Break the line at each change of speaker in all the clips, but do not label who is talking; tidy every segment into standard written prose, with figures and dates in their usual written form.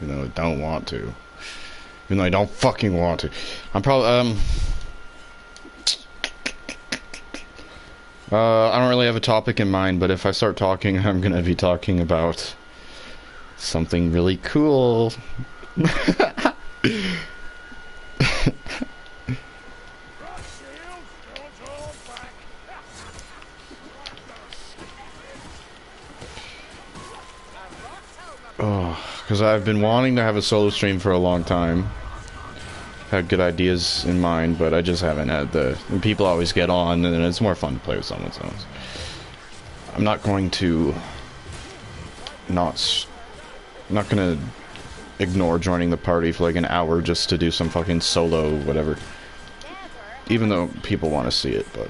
even though I don't want to. Even though I don't fucking want to. I'm probably, I don't really have a topic in mind, but if I start talking, I'm gonna be talking about something really cool. Oh, because I've been wanting to have a solo stream for a long time. Had good ideas in mind, but I just haven't had the... People always get on, and it's more fun to play with someone else. I'm not going to... not gonna ignore joining the party for like an hour just to do some fucking solo whatever. Even though people want to see it, but...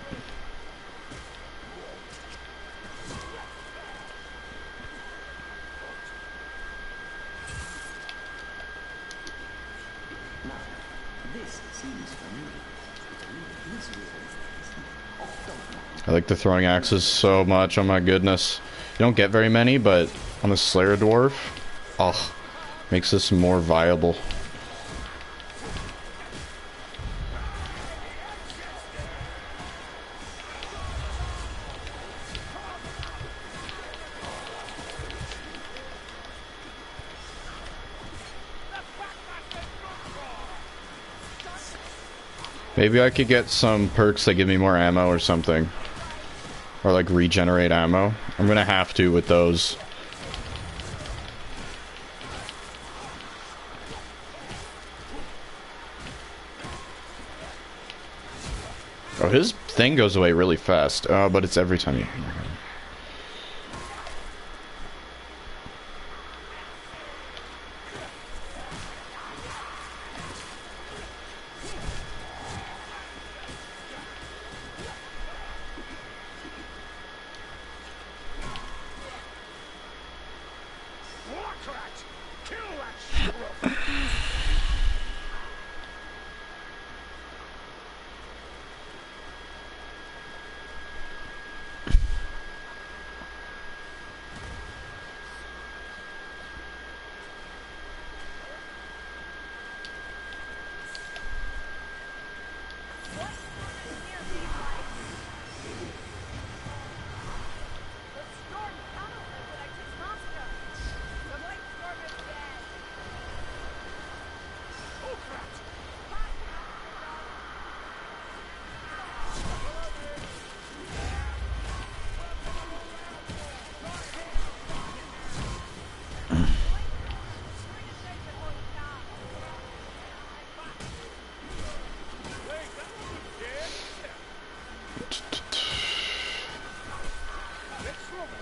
I like the throwing axes so much, oh my goodness. You don't get very many, but on the Slayer Dwarf, oh, makes this more viable. Maybe I could get some perks that give me more ammo or something. Or like regenerate ammo. I'm gonna have to with those. Oh, his thing goes away really fast. But it's every time you...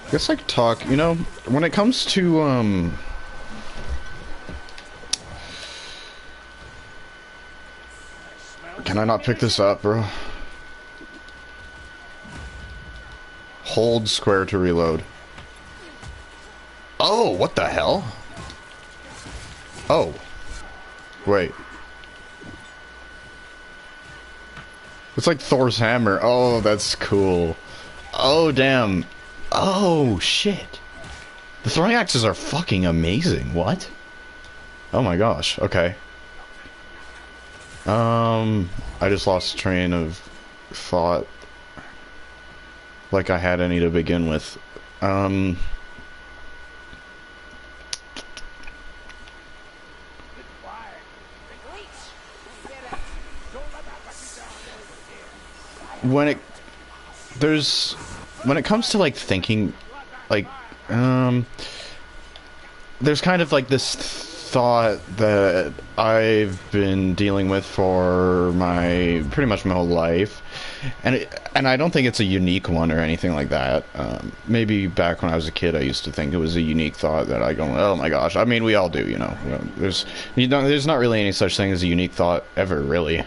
I guess I could talk, you know, when it comes to, can I not pick this up, bro? Hold square to reload. Oh, what the hell? Oh. Wait. It's like Thor's hammer. Oh, that's cool. Oh, damn. Oh, shit. The throwing axes are fucking amazing. What? Oh my gosh. Okay. I just lost train of thought. Like I had any to begin with. When it comes to like thinking, like, there's kind of like this thought that I've been dealing with for pretty much my whole life, and I don't think it's a unique one or anything like that. Maybe back when I was a kid, I used to think it was a unique thought that I go, oh my gosh. I mean, we all do, you know. There's not really any such thing as a unique thought ever, really.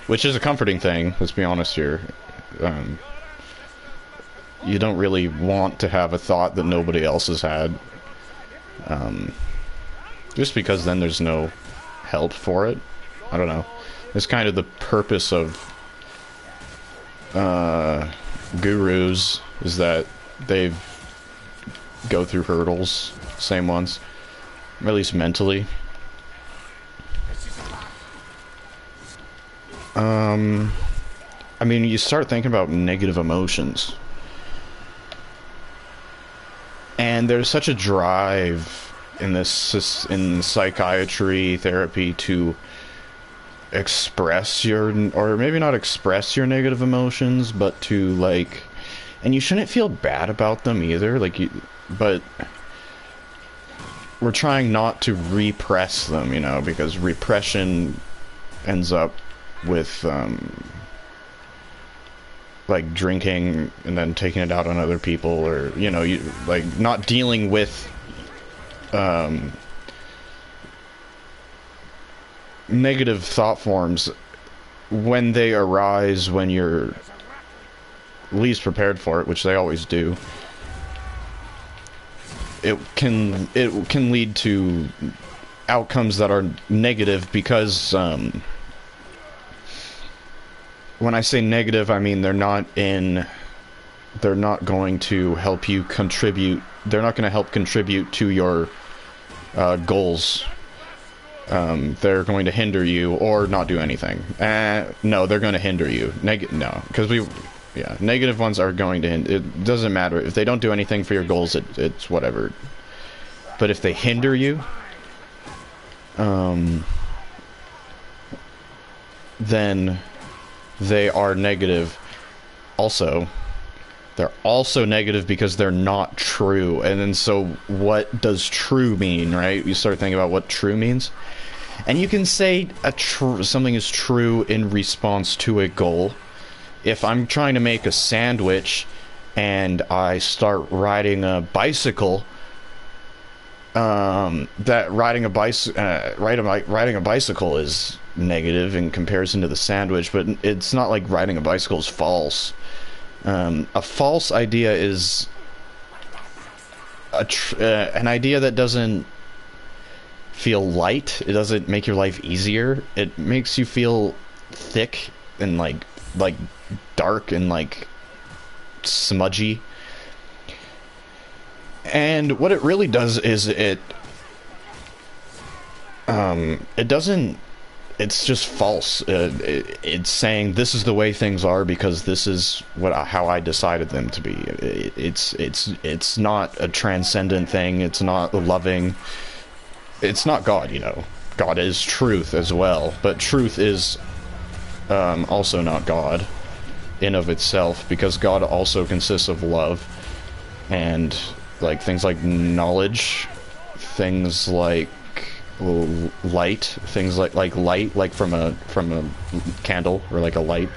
Which is a comforting thing. Let's be honest here. You don't really want to have a thought that nobody else has had. Just because then there's no help for it. I don't know. It's kind of the purpose of gurus, is that they go through hurdles, same ones. at least mentally. I mean, you start thinking about negative emotions. And there's such a drive in this, in psychiatry therapy, to express your, or maybe not express your negative emotions, but to, like, and you shouldn't feel bad about them either, like, but we're trying not to repress them, you know, because repression ends up with, like, drinking and then taking it out on other people, or, you know, you, like, not dealing with, negative thought forms when they arise when you're least prepared for it, which they always do. It can lead to outcomes that are negative because, when I say negative, I mean they're not going to help you contribute. They're not going to help contribute to your goals. They're going to hinder you or not do anything. No, they're going to hinder you. No, because negative ones are going to hinder. It doesn't matter if they don't do anything for your goals. It's whatever. But if they hinder you, then they are negative. Also, they're also negative because they're not true. And then, so what does true mean, right? You start thinking about what true means. And you can say something is true in response to a goal. If I'm trying to make a sandwich and I start riding a bicycle, riding a bicycle is negative in comparison to the sandwich, but it's not like riding a bicycle is false. A false idea is an idea that doesn't feel light. It doesn't make your life easier. It makes you feel thick and like dark and like smudgy. And what it really does is it doesn't. It's just false. It's saying this is the way things are because this is how I decided them to be. It's not a transcendent thing. It's not loving. It's not God, you know. God is truth as well, but truth is also not God in of itself, because God also consists of love and like things like knowledge, things like light, things like light, like from a candle, or like a light,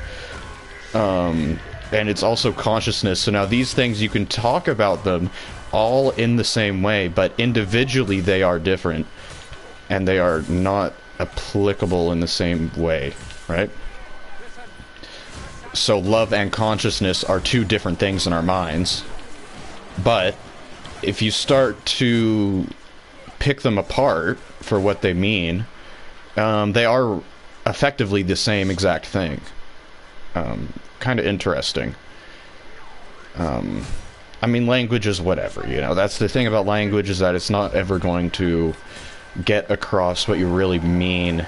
and it's also consciousness. So now these things, you can talk about them all in the same way, but individually they are different and they are not applicable in the same way, right? So love and consciousness are two different things in our minds, but if you start to pick them apart for what they mean, they are effectively the same exact thing. Kind of interesting. I mean, language is whatever, you know. That's the thing about language, is that it's not ever going to get across what you really mean.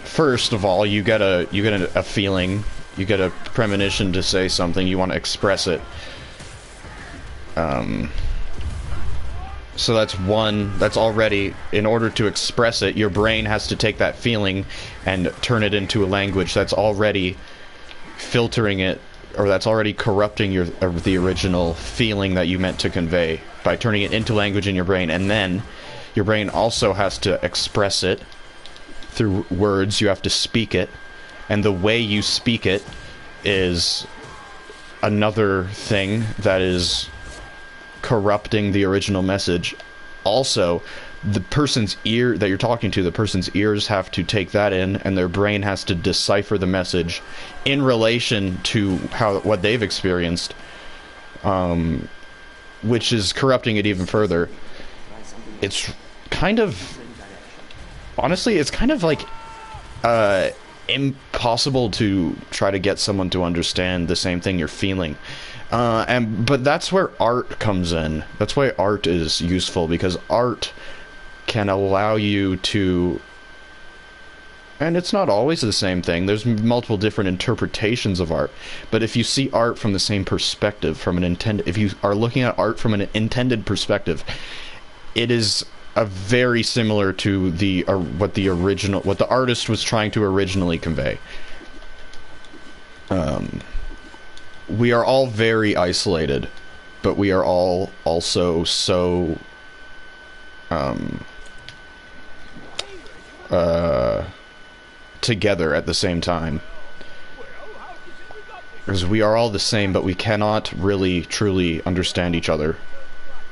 First of all, you get a feeling, you get a premonition to say something, you want to express it. So that's already, in order to express it, your brain has to take that feeling and turn it into a language. That's already filtering it, or that's already corrupting the original feeling that you meant to convey by turning it into language in your brain. And then your brain also has to express it through words. You have to speak it, and the way you speak it is another thing that is corrupting the original message. Also, the person's ear that you're talking to, the person's ears have to take that in, and their brain has to decipher the message in relation to what they've experienced, which is corrupting it even further. It's kind of, honestly, it's kind of like impossible to try to get someone to understand the same thing you're feeling. But that's where art comes in. That's why art is useful, because art can allow you to, and it's not always the same thing. There's multiple different interpretations of art. But if you see art from the same perspective, if you are looking at art from an intended perspective, it is a very similar to what the artist was trying to originally convey. We are all very isolated, but we are all also so together at the same time. Because we are all the same, but we cannot really truly understand each other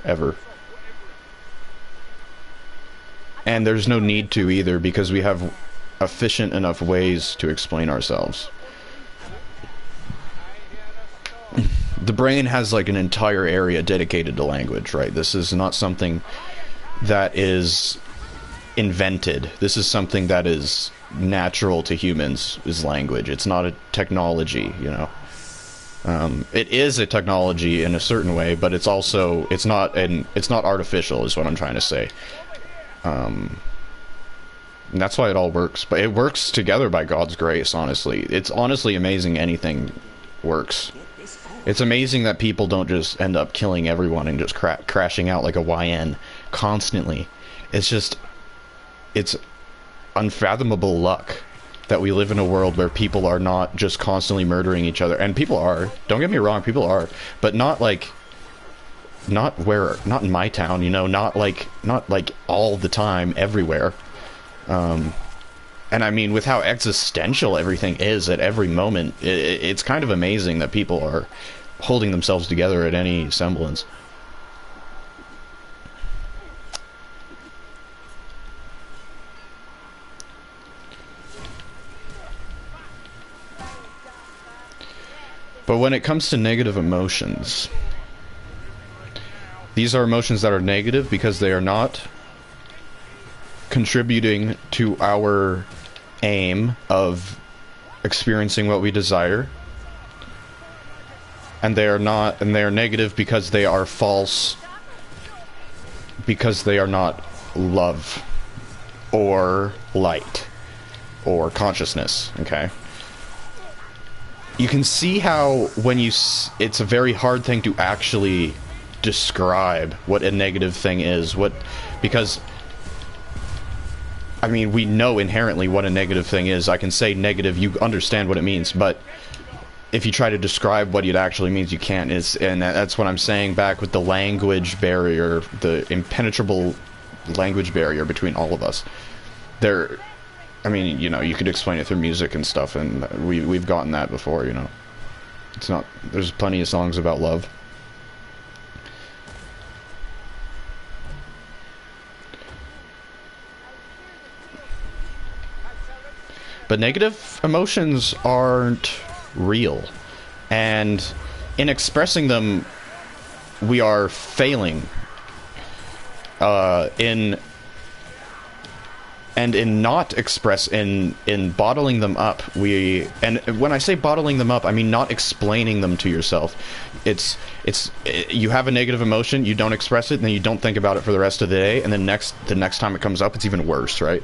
ever. And there's no need to either, because we have efficient enough ways to explain ourselves. The brain has like an entire area dedicated to language, right? This is not something that is invented. This is something that is natural to humans, is language. It's not a technology, you know. It is a technology in a certain way, but it's also, it's not artificial, is what I'm trying to say. And that's why it all works. But it works together by God's grace, honestly. It's honestly amazing anything works. It's amazing that people don't just end up killing everyone and just crashing out like a YN constantly. It's unfathomable luck that we live in a world where people are not just constantly murdering each other. And people are. Don't get me wrong, people are. But not in my town, you know, not like all the time, everywhere. And I mean, with how existential everything is at every moment, it's kind of amazing that people are holding themselves together at any semblance. But when it comes to negative emotions, these are emotions that are negative because they are not contributing to our aim of experiencing what we desire, and they are negative because they are false, because they are not love or light or consciousness. Okay, you can see how it's a very hard thing to actually describe what a negative thing is, because I mean, we know inherently what a negative thing is. I can say negative, you understand what it means, but if you try to describe what it actually means, you can't. And that's what I'm saying back with the language barrier, the impenetrable language barrier between all of us. I mean, you know, you could explain it through music and stuff, and we've gotten that before, you know. There's plenty of songs about love. But negative emotions aren't real. And in expressing them, we are failing. In bottling them up, and when I say bottling them up, I mean not explaining them to yourself. You have a negative emotion, you don't express it, and then you don't think about it for the rest of the day, and then the next time it comes up, it's even worse, right?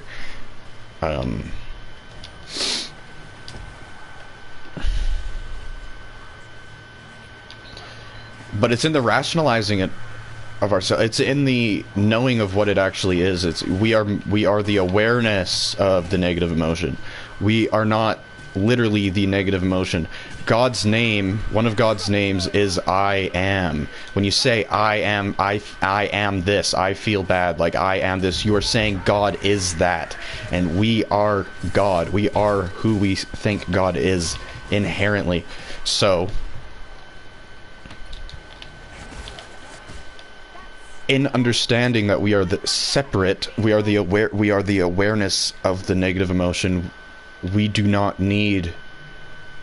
But it's in the rationalizing it of ourselves. It's in the knowing of what it actually is. We are the awareness of the negative emotion. We are not literally the negative emotion. God's name, one of God's names is I am. When you say I am this, I feel bad, like I am this, you are saying God is that. And we are God. We are who we think God is inherently. So in understanding that we are we are the awareness of the negative emotion, we do not need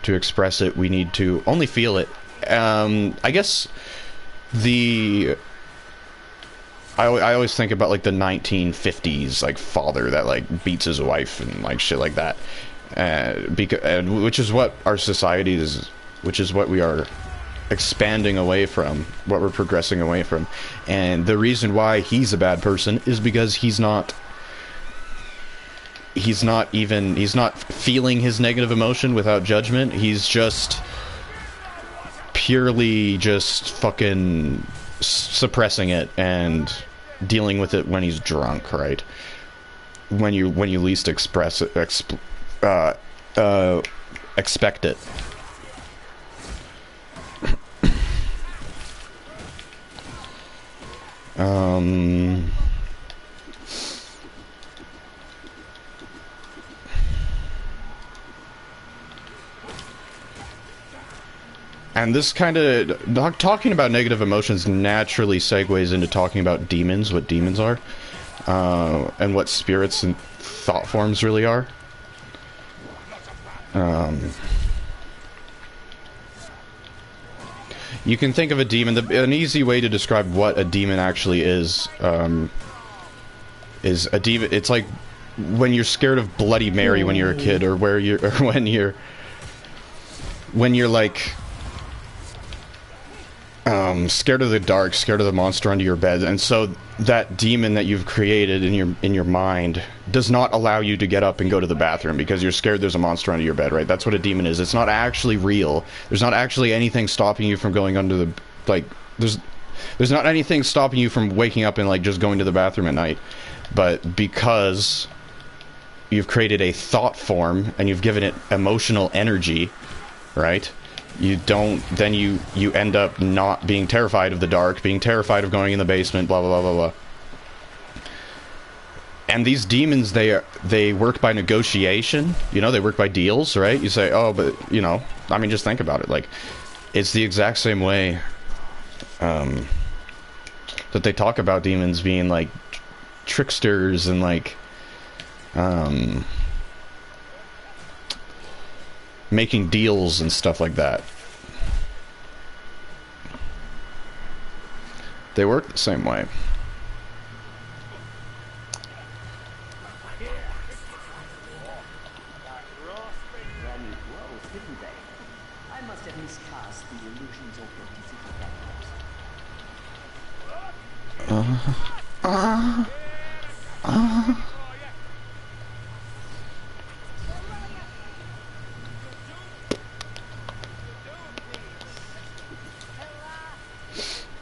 to express it. We need to only feel it. I guess I always think about like the 1950s like father that like beats his wife and like shit like that, which is what our society is, which is what we are expanding away from, what we're progressing away from. And the reason why he's a bad person is because he's not feeling his negative emotion without judgment. He's just purely just fucking suppressing it and dealing with it when he's drunk, right? When you least expect it. And this kind of talking about negative emotions naturally segues into talking about demons, what demons are, and what spirits and thought forms really are. You can think of a demon. An easy way to describe what a demon actually is a demon. It's like when you're scared of Bloody Mary when you're a kid, or when you're like scared of the dark, scared of the monster under your bed, and so that demon that you've created in your mind does not allow you to get up and go to the bathroom because you're scared there's a monster under your bed, right? That's what a demon is. It's not actually real. There's not actually anything stopping you from going under the, like, there's not anything stopping you from waking up and like just going to the bathroom at night. But because you've created a thought form and you've given it emotional energy, right? You end up not being terrified of the dark, being terrified of going in the basement, blah, blah, blah, blah, blah. And these demons, they work by negotiation, you know, they work by deals, right? You say, oh, but, you know, I mean, just think about it. Like, it's the exact same way that they talk about demons being, like, tricksters and, like, making deals and stuff like that. They work the same way.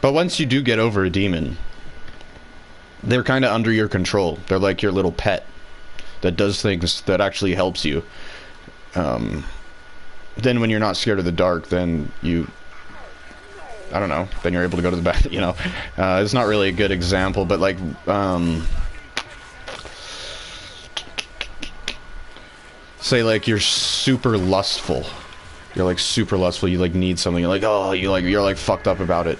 But once you do get over a demon, they're kind of under your control. They're like your little pet that does things that actually helps you. Then when you're not scared of the dark, then I don't know, then you're able to go to the bathroom, you know. It's not really a good example, but like, say like you're super lustful. You're like super lustful, you like need something, you're like, oh, you're like fucked up about it.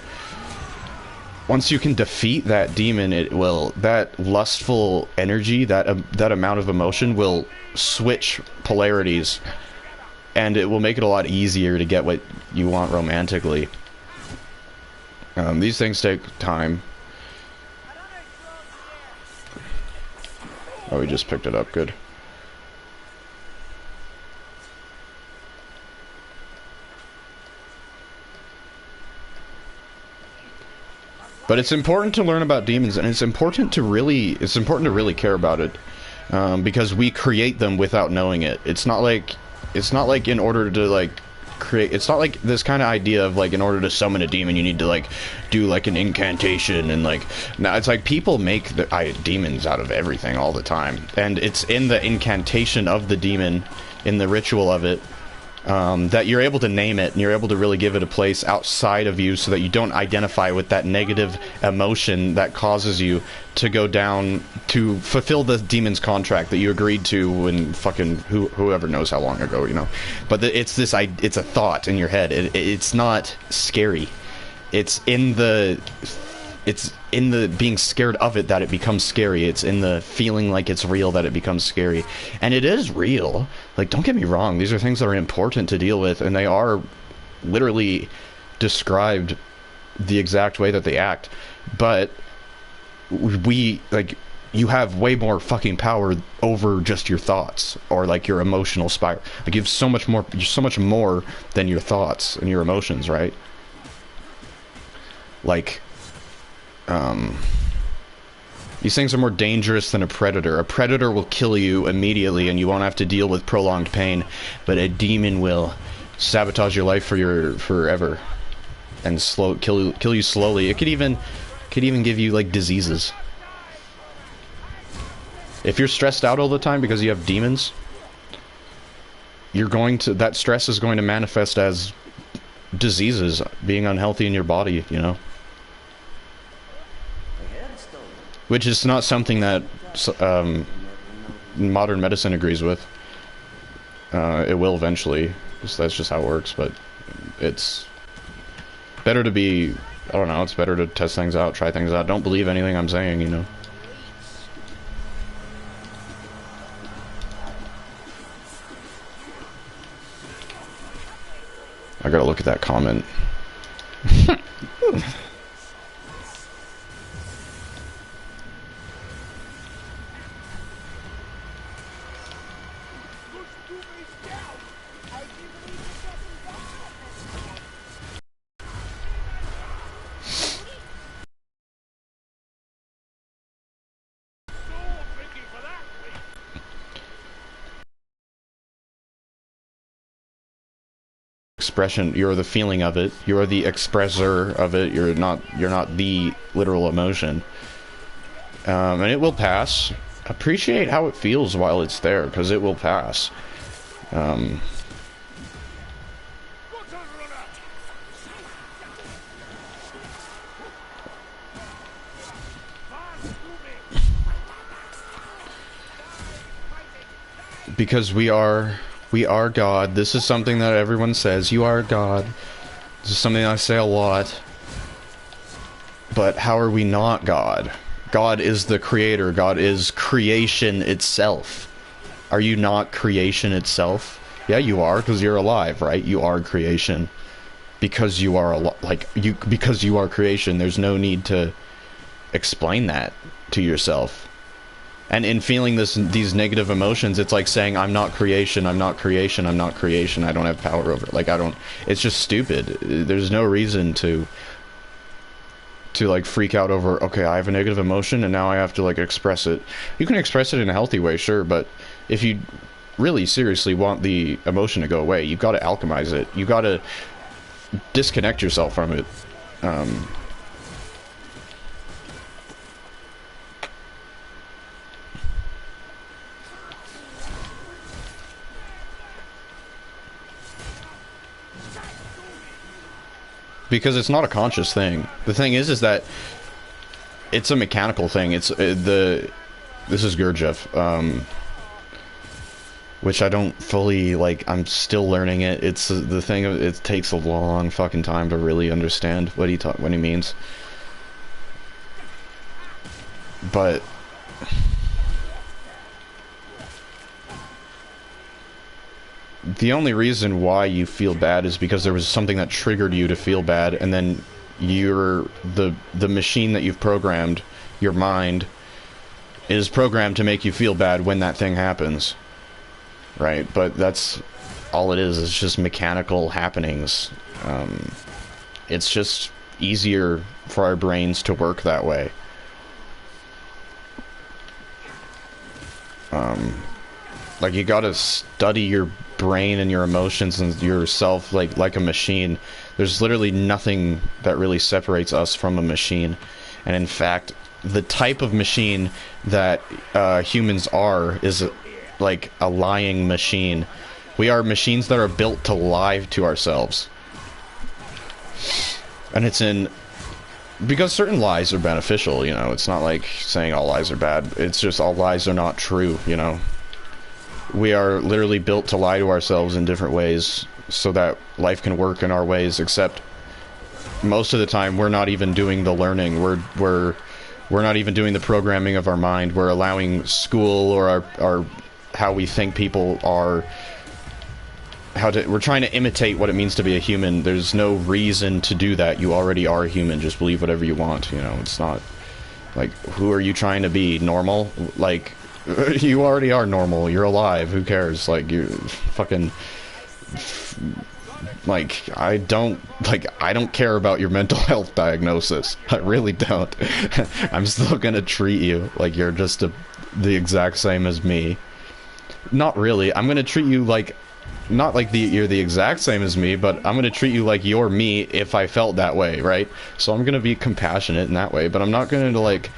Once you can defeat that demon, that lustful energy, that amount of emotion will switch polarities, and it will make it a lot easier to get what you want romantically. These things take time. Oh, we just picked it up. Good. But it's important to learn about demons, and it's important to really care about it, because we create them without knowing it. It's not like in order to like create. It's not like this kind of idea of like in order to summon a demon you need to like do like an incantation and like. Now it's like people make demons out of everything all the time, and it's in the incantation of the demon, in the ritual of it, that you're able to name it and you're able to really give it a place outside of you so that you don't identify with that negative emotion that causes you to go down to fulfill the demon's contract that you agreed to when fucking whoever knows how long ago, you know. But it's a thought in your head. It's not scary. It's in the being scared of it that it becomes scary. It's in the feeling like it's real that it becomes scary. And it is real. Like, don't get me wrong. These are things that are important to deal with, and they are literally described the exact way that they act. But you have way more fucking power over just your thoughts or like your emotional spiral. Like, you have so much more than your thoughts and your emotions, right? like, these things are more dangerous than a predator. A predator will kill you immediately and you won't have to deal with prolonged pain, but a demon will sabotage your life forever and kill you slowly. It could even give you like diseases. If you're stressed out all the time because you have demons, that stress is going to manifest as diseases, being unhealthy in your body, you know. Which is not something that modern medicine agrees with. It will eventually. That's just how it works, but it's better to be, I don't know, it's better to test things out, try things out. Don't believe anything I'm saying, you know. I gotta look at that comment. Expression, you're the feeling of it, you're the expressor of it, you're not the literal emotion. And it will pass. Appreciate how it feels while it's there, because it will pass. Because we are God. This is something that everyone says. You are God. This is something I say a lot. But how are we not God? God is the creator. God is creation itself. Are you not creation itself? Yeah, you are, because you're alive, right? You are creation. Because you are because you are creation. There's no need to explain that to yourself. And in feeling these negative emotions, it's like saying, I'm not creation, I'm not creation, I'm not creation, I don't have power over it. Like, it's just stupid. There's no reason to like freak out over, okay, I have a negative emotion and now I have to like express it. You can express it in a healthy way, sure, but if you really seriously want the emotion to go away, you've got to alchemize it. You've got to disconnect yourself from it. Because it's not a conscious thing. The thing is that it's a mechanical thing. It's this is Gurdjieff, which I don't fully like. I'm still learning it. It's the thing. It takes a long fucking time to really understand what he means. But the only reason why you feel bad is because there was something that triggered you to feel bad, and then the machine that you've programmed, your mind, is programmed to make you feel bad when that thing happens. Right? But that's all it is. It's just mechanical happenings. It's just easier for our brains to work that way. Like, you gotta study your brain and your emotions and yourself like a machine. There's literally nothing that really separates us from a machine. And in fact, the type of machine that humans are is like a lying machine. We are machines that are built to lie to ourselves. And it's because certain lies are beneficial, you know. It's not like saying all lies are bad. It's just all lies are not true, you know. We are literally built to lie to ourselves in different ways so that life can work in our ways, except most of the time we're not even doing the learning. We're not even doing the programming of our mind. We're allowing school or our how we think people are, we're trying to imitate what it means to be a human. There's no reason to do that. You already are a human. Just believe whatever you want, you know. It's not like, who are you trying to be? Normal? Like, you already are normal. You're alive. Who cares? Like, you fucking I don't care about your mental health diagnosis. I really don't. I'm still gonna treat you like you're just the exact same as me. Not really. I'm gonna treat you like, not like you're the exact same as me, but I'm gonna treat you like you're me if I felt that way, right? So I'm gonna be compassionate in that way, but I'm not gonna like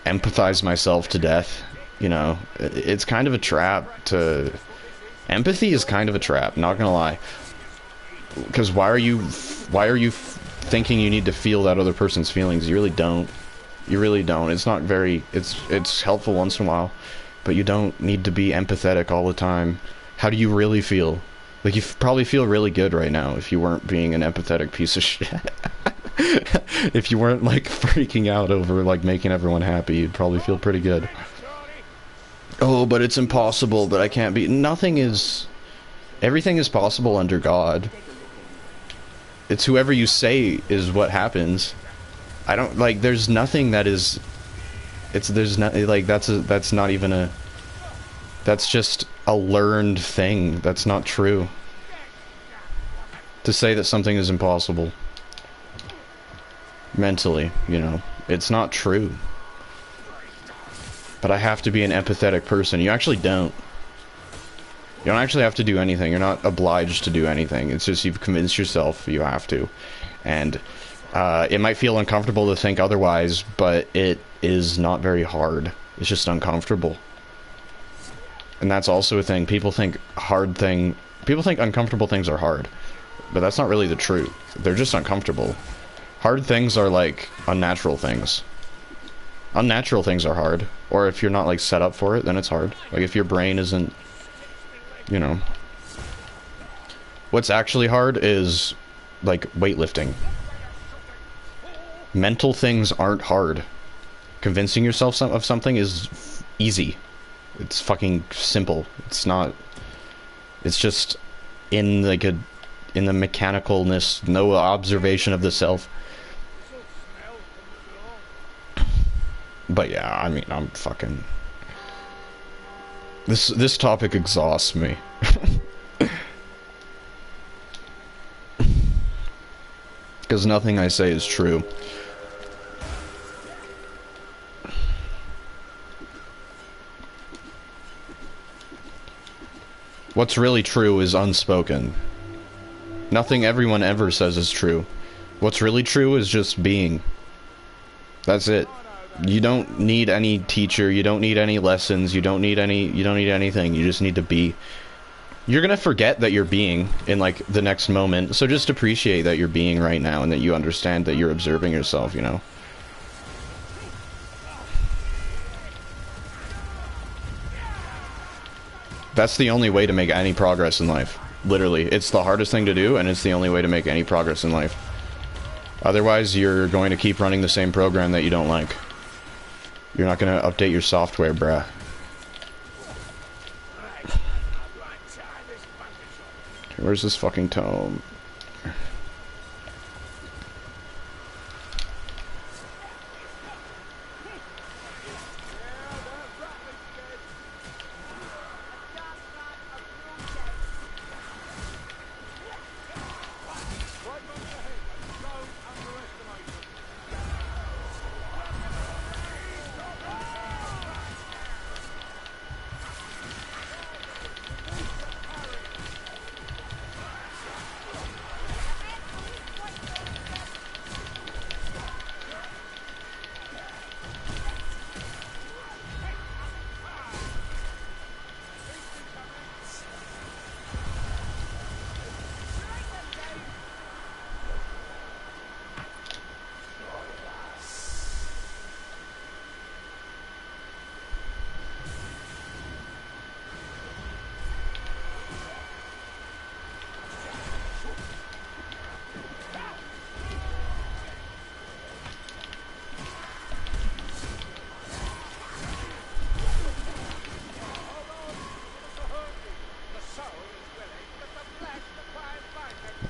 empathize myself to death. You know, it's kind of a trap to... Empathy is kind of a trap, not gonna lie. Because why are you thinking you need to feel that other person's feelings? You really don't. You really don't. It's not very... It's helpful once in a while, but you don't need to be empathetic all the time. How do you really feel? Like, you probably feel really good right now if you weren't being an empathetic piece of shit. If you weren't, like, freaking out over, like, making everyone happy, you'd probably feel pretty good. Oh, but it's impossible, but I can't be... Nothing is... Everything is possible under God. It's whoever you say is what happens. I don't... Like, there's nothing that is... There's not... Like, that's not even a... That's just a learned thing. That's not true. To say that something is impossible. Mentally, you know. It's not true. But I have to be an empathetic person. You actually don't. You don't actually have to do anything. You're not obliged to do anything. It's just you've convinced yourself you have to. And it might feel uncomfortable to think otherwise, but it is not very hard. It's just uncomfortable. And that's also a thing. People think uncomfortable things are hard. But that's not really the truth. They're just uncomfortable. Hard things are like unnatural things. Unnatural things are hard. Or if you're not like set up for it, then it's hard. Like if your brain isn't, you know. What's actually hard is like weightlifting. Mental things aren't hard. Convincing yourself of something is easy. It's fucking simple. It's not... It's just in like in the mechanicalness, no observation of the self. But yeah, I mean, I'm fucking... This topic exhausts me. Because nothing I say is true. What's really true is unspoken. Nothing everyone ever says is true. What's really true is just being. That's it. You don't need any teacher, you don't need any lessons, you don't need anything, you just need to be. You're gonna forget that you're being in like the next moment, so just appreciate that you're being right now and that you understand that you're observing yourself, you know? That's the only way to make any progress in life. Literally. It's the hardest thing to do, and it's the only way to make any progress in life. Otherwise, you're going to keep running the same program that you don't like. You're not going to update your software, bruh. Where's this fucking tome?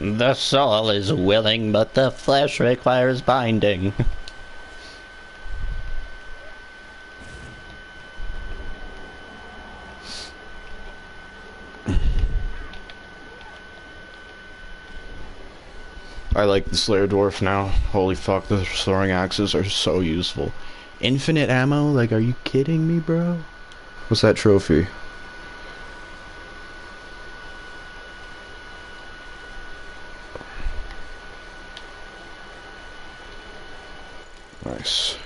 The soul is willing, but the flesh requires binding. I like the Slayer Dwarf now. Holy fuck, the throwing axes are so useful. Infinite ammo? Like, are you kidding me, bro? What's that trophy? Nice.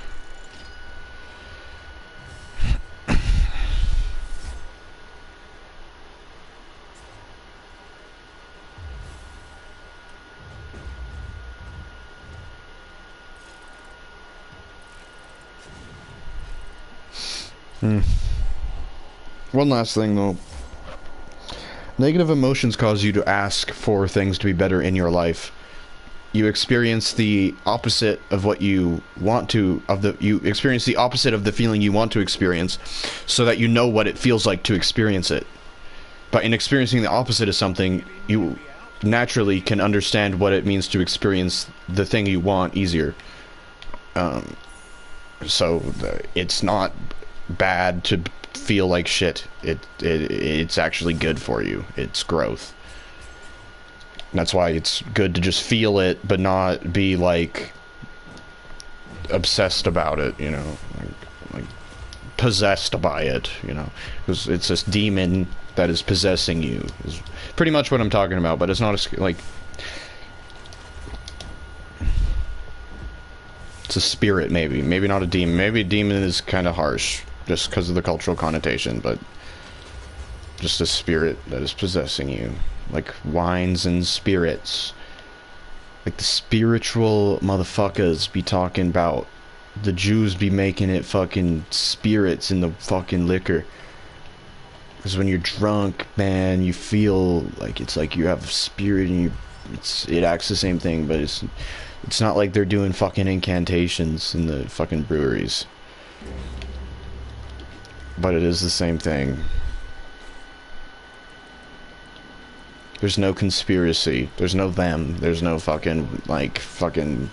One last thing, though. Negative emotions cause you to ask for things to be better in your life. You experience the opposite of what you want to, you experience the opposite of the feeling you want to experience, so that you know what it feels like to experience it. But in experiencing the opposite of something, you naturally can understand what it means to experience the thing you want easier. So it's not bad to feel like shit. It's actually good for you. It's growth. That's why it's good to just feel it, but not be like obsessed about it, you know, like possessed by it, you know, because it's this demon that is possessing you. Is pretty much what I'm talking about, but it's not like it's a spirit, maybe not a demon. Maybe a demon is kind of harsh just because of the cultural connotation, but just a spirit that is possessing you, like wines and spirits. Like the spiritual motherfuckers be talking about the Jews be making it fucking spirits in the fucking liquor. Because when you're drunk, man, you feel like it's like you have a spirit and it acts the same thing, but it's not like they're doing fucking incantations in the fucking breweries. But it is the same thing. There's no conspiracy. There's no them. There's no fucking, like, fucking...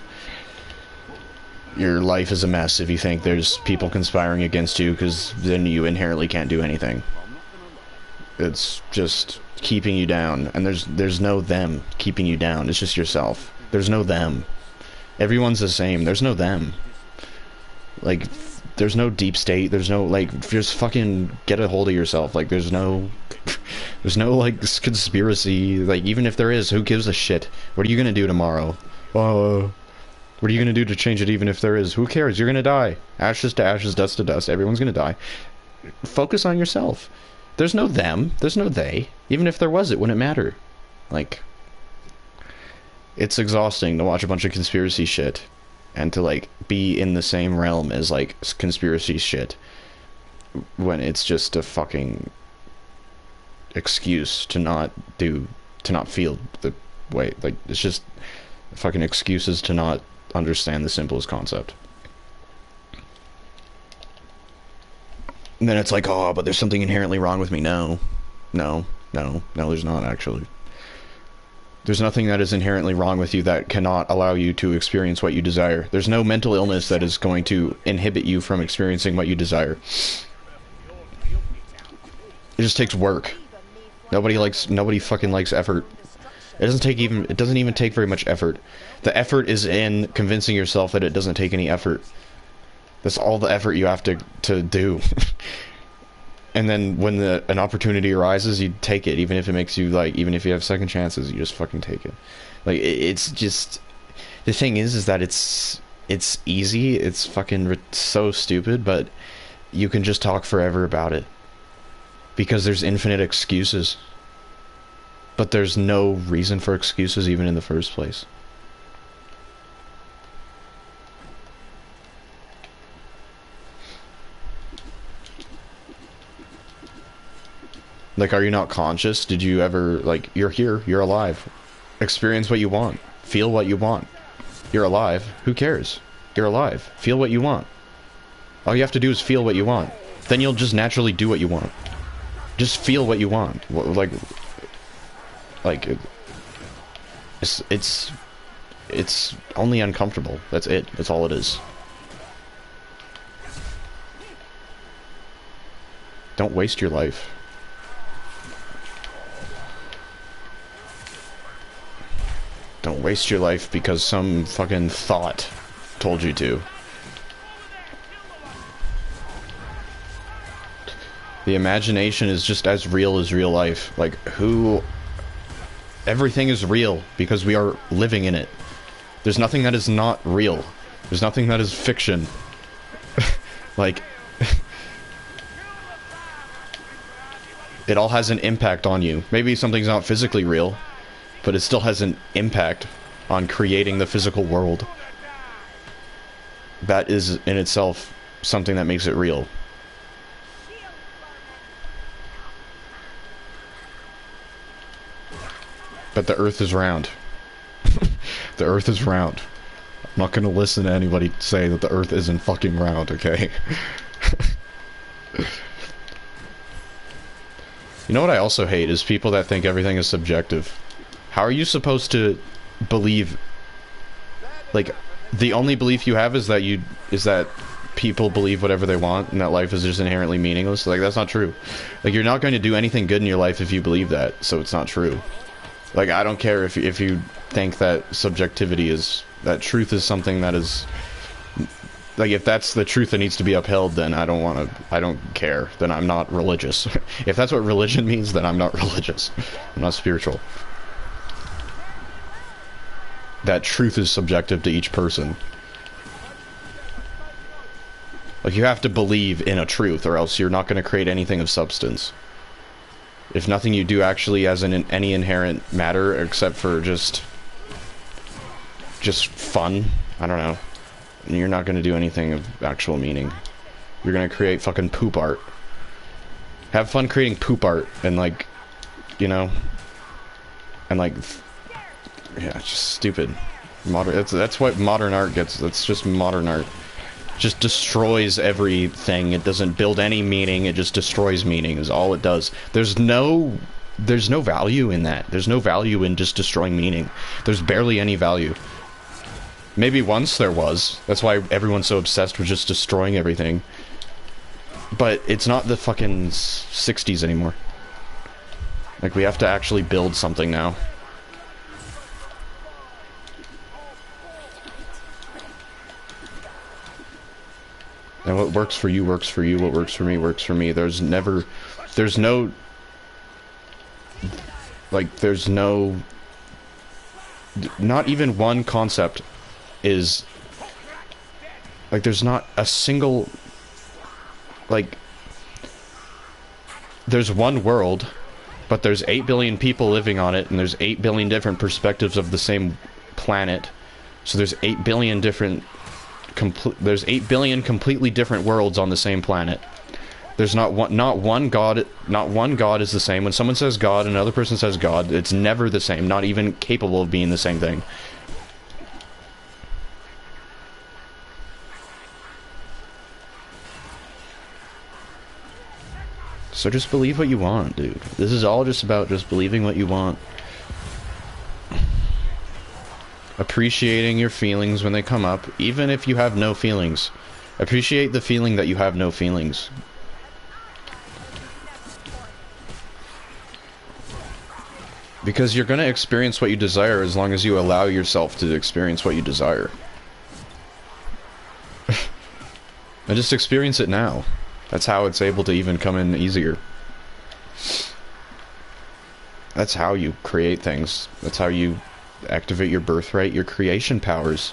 Your life is a mess if you think there's people conspiring against you, because then you inherently can't do anything. It's just keeping you down. And there's no them keeping you down. It's just yourself. There's no them. Everyone's the same. There's no them. Like, there's no deep state. There's no, like, just fucking get a hold of yourself. Like, there's no, like, conspiracy. Like, even if there is, who gives a shit? What are you gonna do tomorrow? What are you gonna do to change it even if there is? Who cares? You're gonna die. Ashes to ashes, dust to dust. Everyone's gonna die. Focus on yourself. There's no them. There's no they. Even if there was, it wouldn't matter. Like, it's exhausting to watch a bunch of conspiracy shit and to, like, be in the same realm as, like, conspiracy shit when it's just a fucking excuse to not feel the way. Like, it's just fucking excuses to not understand the simplest concept. And then it's like, oh, but there's something inherently wrong with me. No, there's not, actually. There's nothing that is inherently wrong with you that cannot allow you to experience what you desire. There's no mental illness that is going to inhibit you from experiencing what you desire. It just takes work. Nobody fucking likes effort. It doesn't even take very much effort. The effort is in convincing yourself that it doesn't take any effort. That's all the effort you have to do. And then when an opportunity arises, you take it, even if it makes you, like, even if you have second chances, you just fucking take it. Like, it's just, the thing is that it's easy, it's fucking so stupid, but you can just talk forever about it. Because there's infinite excuses. But there's no reason for excuses even in the first place. Like, are you not conscious? Did you ever, like, you're here, you're alive. Experience what you want. Feel what you want. You're alive. Who cares? You're alive. Feel what you want. All you have to do is feel what you want. Then you'll just naturally do what you want. Just feel what you want. It's only uncomfortable. That's it. That's all it is. Don't waste your life. Don't waste your life because some fucking thought told you to. The imagination is just as real as real life. Like, everything is real because we are living in it. There's nothing that is not real. There's nothing that is fiction. Like, it all has an impact on you. Maybe something's not physically real, but it still has an impact on creating the physical world. That is in itself something that makes it real. But the Earth is round. The Earth is round. I'm not gonna listen to anybody say that the Earth isn't fucking round, okay? You know what I also hate is people that think everything is subjective. How are you supposed to believe? Like, the only belief you have is that people believe whatever they want and that life is just inherently meaningless. Like, that's not true. Like, you're not going to do anything good in your life if you believe that, so it's not true. Like, I don't care if you think that subjectivity is, that truth is something that is, like, if that's the truth that needs to be upheld, then I don't care. Then I'm not religious. If that's what religion means, then I'm not religious. I'm not spiritual. That truth is subjective to each person. Like, you have to believe in a truth, or else you're not going to create anything of substance. If nothing you do actually has any inherent matter except for just fun, I don't know, you're not going to do anything of actual meaning. You're going to create fucking poop art. Have fun creating poop art and, like, you know, and, like, yeah, it's just stupid. That's what modern art gets. That's just modern art. Just destroys everything. It doesn't build any meaning. It just destroys meaning is all it does. There's no value in that. There's no value in just destroying meaning. There's barely any value. Maybe once there was. That's why everyone's so obsessed with just destroying everything. But it's not the fucking 60s anymore. Like, we have to actually build something now. And what works for you works for you. What works for me works for me. There's no, not even one concept is, like, there's not a single, like, there's one world, but there's 8 billion people living on it, and there's 8 billion different perspectives of the same planet. So there's 8 billion different there's 8 billion completely different worlds on the same planet. There's not one God is the same. When someone says God and another person says God, it's never the same, not even capable of being the same thing. So just believe what you want, dude. This is all just about just believing what you want. Appreciating your feelings when they come up, even if you have no feelings. Appreciate the feeling that you have no feelings. Because you're going to experience what you desire as long as you allow yourself to experience what you desire. And just experience it now. That's how it's able to even come in easier. That's how you create things. That's how you activate your birthright, your creation powers.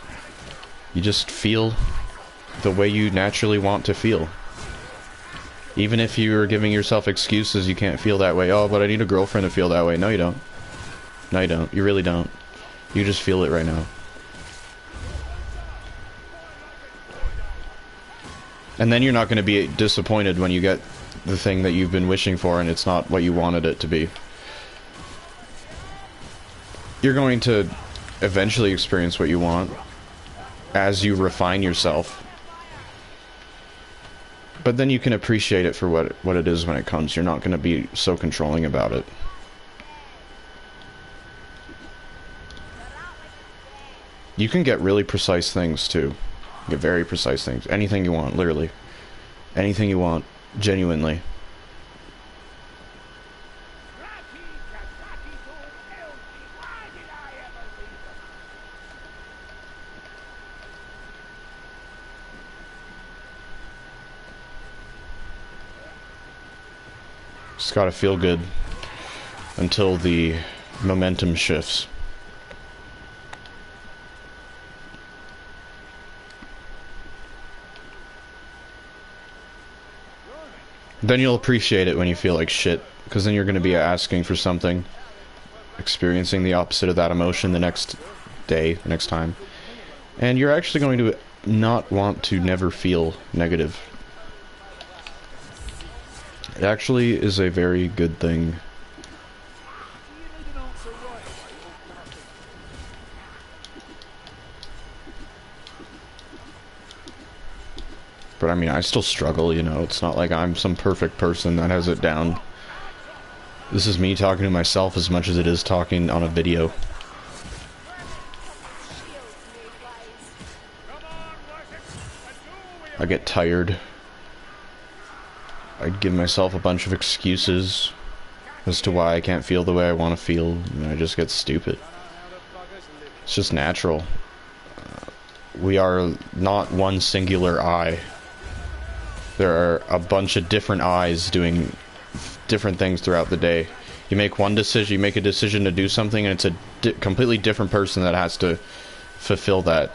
You just feel the way you naturally want to feel. Even if you're giving yourself excuses, you can't feel that way. Oh, but I need a girlfriend to feel that way. No, you don't. No, you don't. You really don't. You just feel it right now. And then you're not going to be disappointed when you get the thing that you've been wishing for and it's not what you wanted it to be. You're going to eventually experience what you want as you refine yourself. But then you can appreciate it for what it is when it comes. You're not going to be so controlling about it. You can get really precise things too. Get very precise things. Anything you want, literally. Anything you want, genuinely. Just gotta feel good until the momentum shifts. Then you'll appreciate it when you feel like shit, because then you're going to be asking for something, experiencing the opposite of that emotion the next day, the next time. And you're actually going to not want to never feel negative. It actually is a very good thing. But I mean, I still struggle, you know, it's not like I'm some perfect person that has it down. This is me talking to myself as much as it is talking on a video. I get tired. I'd give myself a bunch of excuses as to why I can't feel the way I want to feel, and I just get stupid. It's just natural. We are not one singular I. There are a bunch of different eyes doing different things throughout the day. You make one decision, you make a decision to do something, and it's a completely different person that has to fulfill that.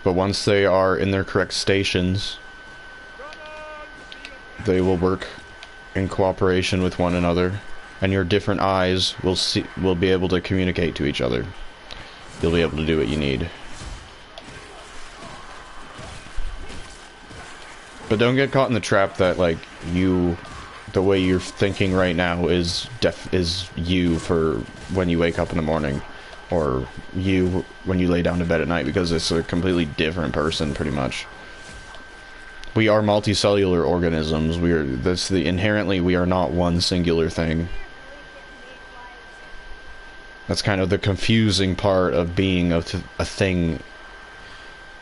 But once they are in their correct stations, they will work in cooperation with one another, and your different eyes will be able to communicate to each other. You'll be able to do what you need. But don't get caught in the trap that, like, the way you're thinking right now is you for when you wake up in the morning, or you when you lay down to bed at night, because it's a completely different person, pretty much. We are multicellular organisms. Inherently, we are not one singular thing. That's kind of the confusing part of being a thing,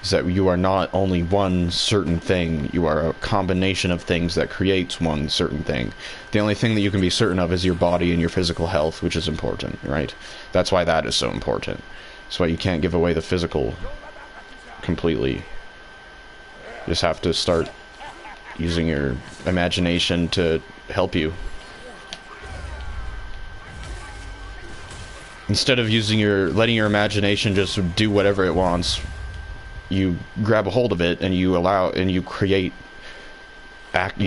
is that you are not only one certain thing, you are a combination of things that creates one certain thing. The only thing that you can be certain of is your body and your physical health, which is important, right? That's why that is so important. That's why you can't give away the physical completely. You just have to start using your imagination to help you. Instead of letting your imagination just do whatever it wants, you grab a hold of it and you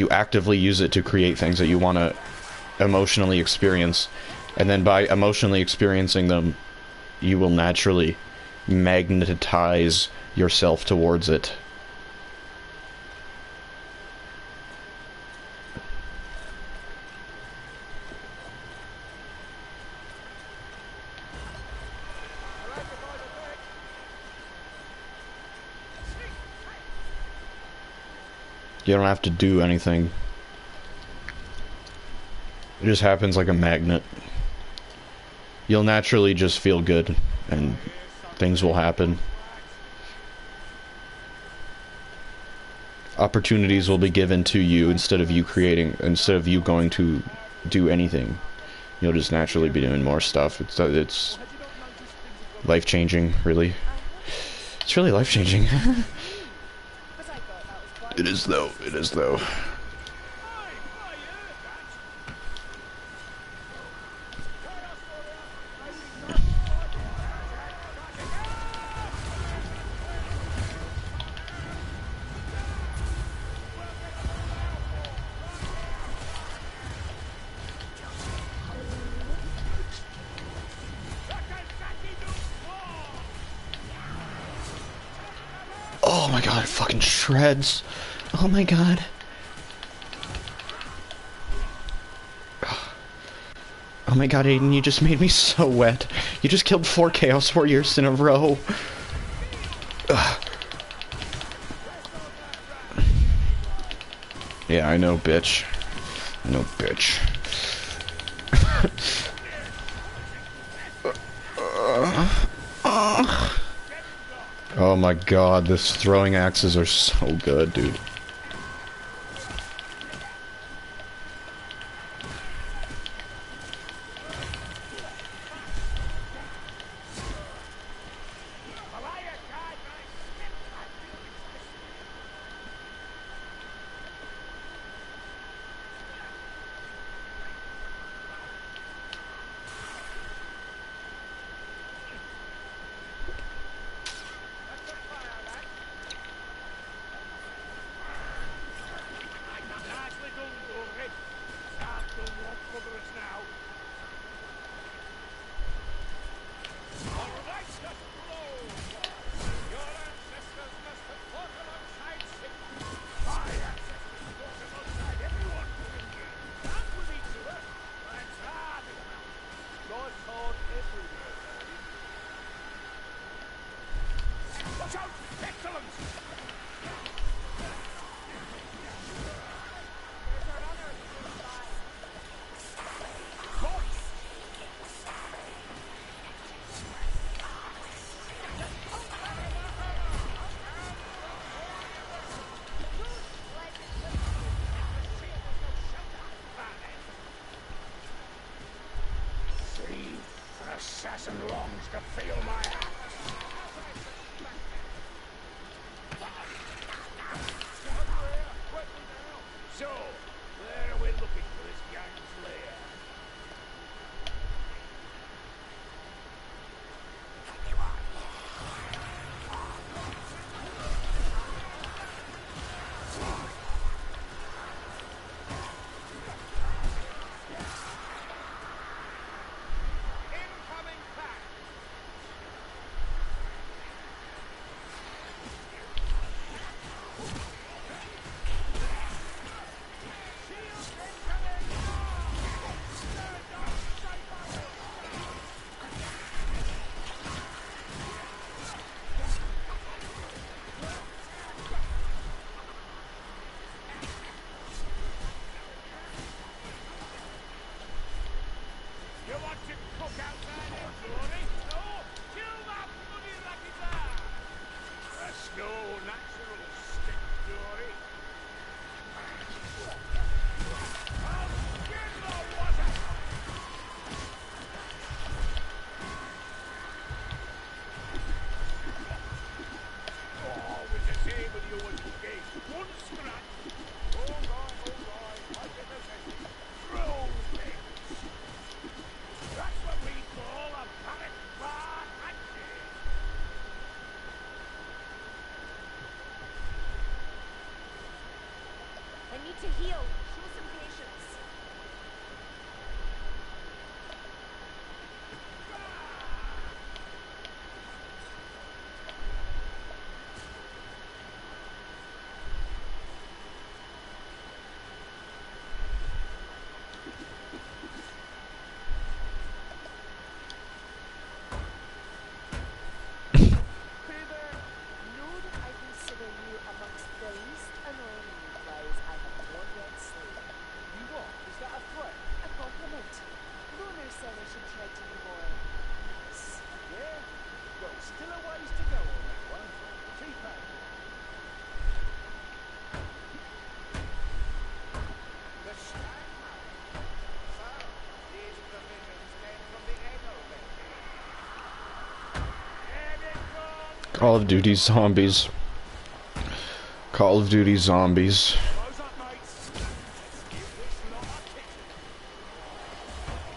actively use it to create things that you want to emotionally experience. And then by emotionally experiencing them, you will naturally magnetize yourself towards it. You don't have to do anything. It just happens like a magnet. You'll naturally just feel good, and things will happen. Opportunities will be given to you instead of you going to do anything. You'll just naturally be doing more stuff. It's life-changing, really. It's really life-changing. It is though. It is though. Oh my god, it fucking shreds. Oh my god. Oh my god, Aiden, you just made me so wet. You just killed 4 Chaos Warriors in a row. Ugh. Yeah, I know, bitch. I know, bitch. Oh my god, this throwing axes are so good, dude.
Assassin longs to feel my axe. So, where are we looking for this gang's lair? Incoming pack! You want to cook outside in glory? No! Kill that bloody Rakita! That's no natural stick, Dory. I'll skin the water! Oh, with the same with you and the gate. One scratch. Hold on, I get the message. Throw things. That's what we call a panic bar handshake.
I need to heal. Show some patience.
Hey there.
Know that I consider you amongst the least annoying flies I have born yet slain.
You what? Is that a threat?
A compliment. Loner said I should try to be more nice.
Yeah? Well, still a ways to go on that one. Keep at it. The Stag House. So, these provisions came from the Echo Lady. Here it comes!
Call of Duty Zombies. Call of Duty Zombies.
Close up, mates. Let's give this lot a kick.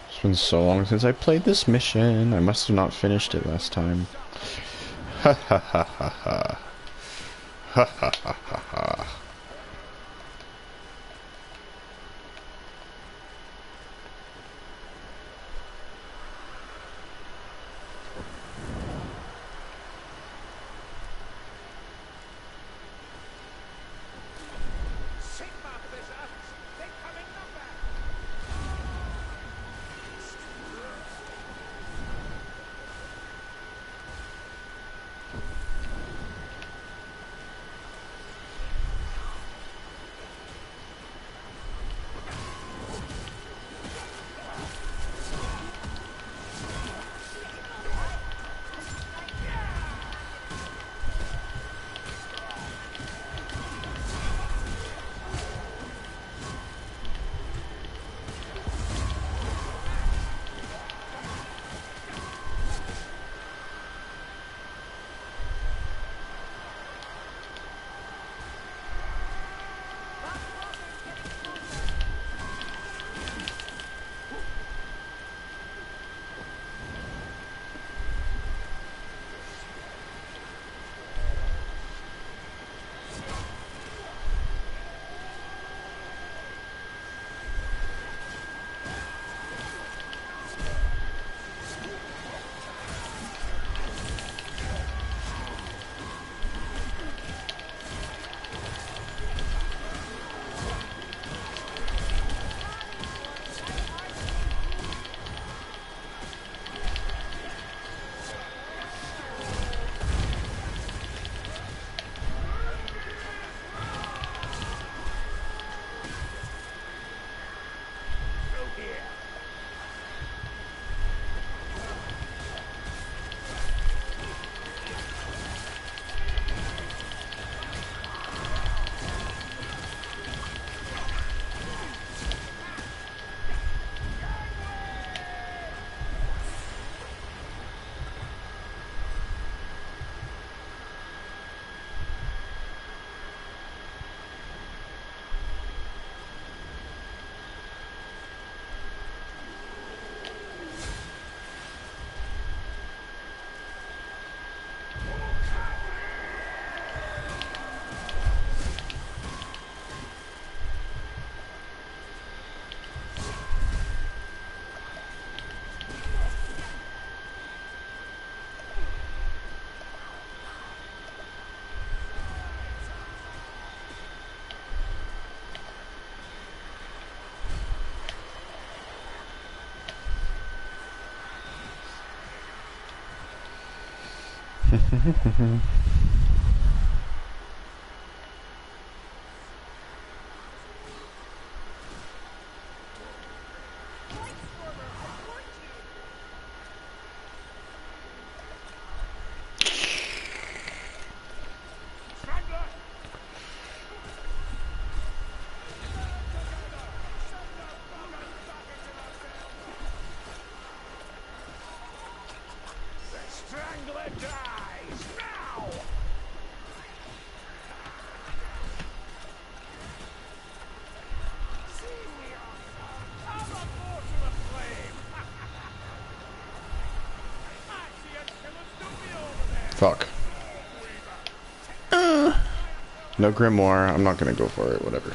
It's been so long since I played this mission. I must have not finished it last time. Ha ha ha ha ha. Ha ha ha ha ha.
Sigma Blizzards! They come in number! Strangler! The Strangler dies now! See me I'm a mortal of flame! I see a killer Snoopy over there!
Fuck. No Grimoire. I'm not gonna go for it. Whatever.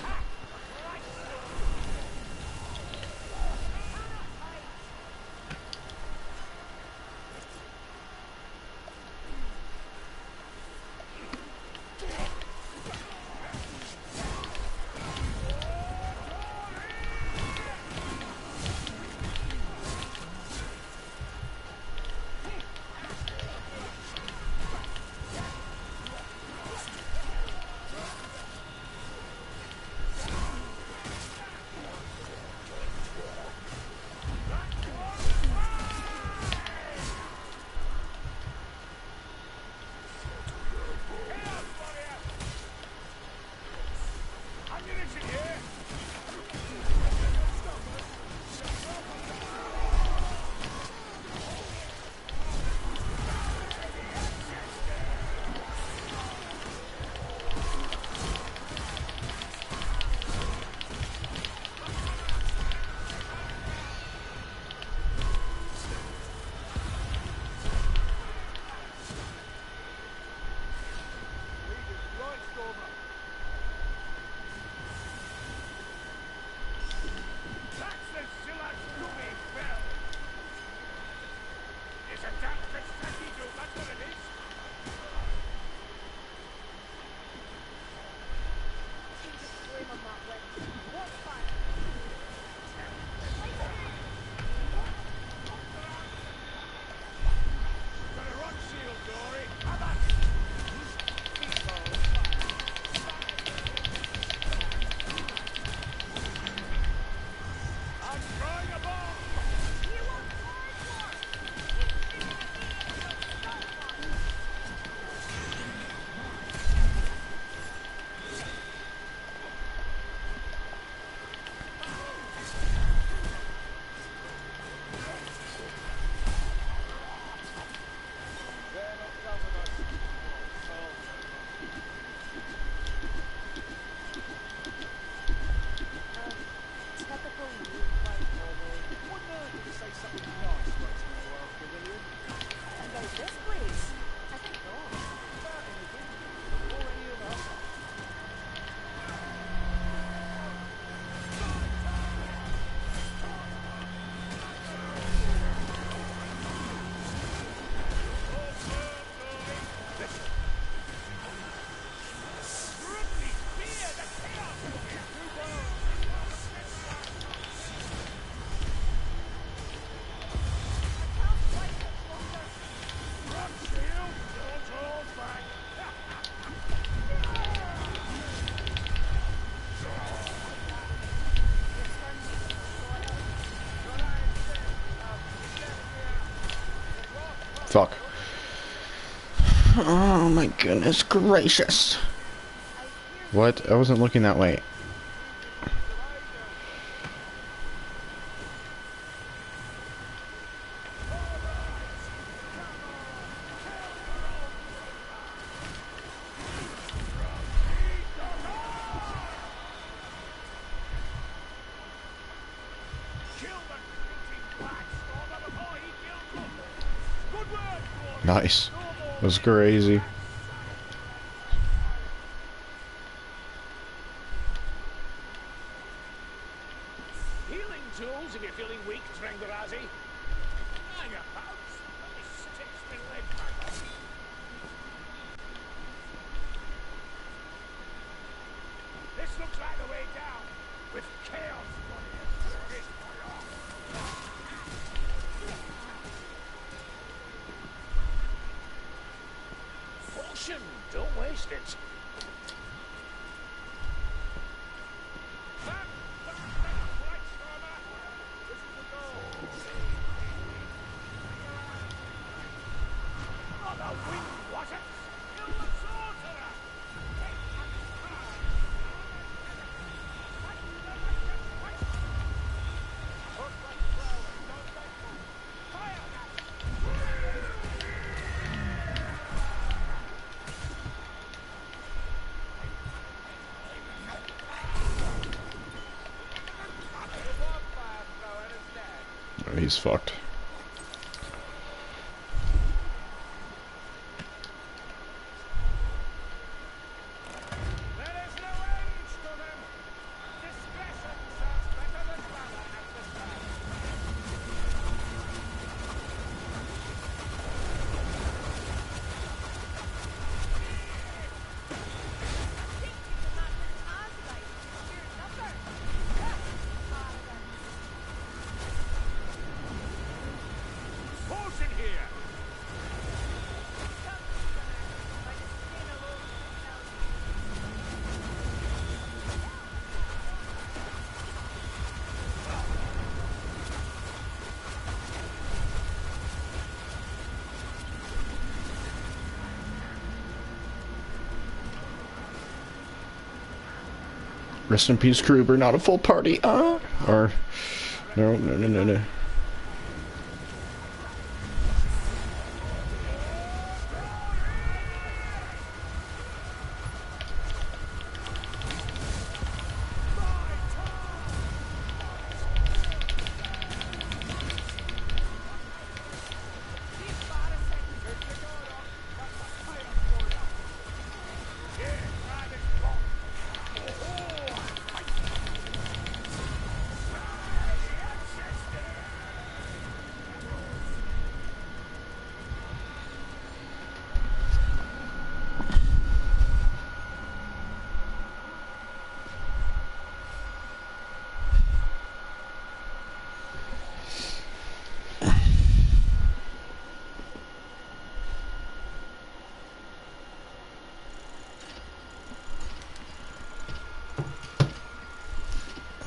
Fuck. Oh my goodness gracious. What? I wasn't looking that way. Nice. That was crazy.
Healing tools if you're feeling weak, Trengarazi. Hang about. Let me stitch my leg back on. This looks like the way down, with chaos warriors to this fire. Action! Don't waste it. Back! Back! That's right, Stormer! This is the goal. On the wing, was it? Kill the sorcerer! Hook like flowers, don't make move. Fire that! The wildfire thrower is dead.
He's fucked.
There is no end to them. Discretion serves better than valor at this time. Force in here.
Rest in peace, Kruber. Not a full party. Or no, no, no, no, no.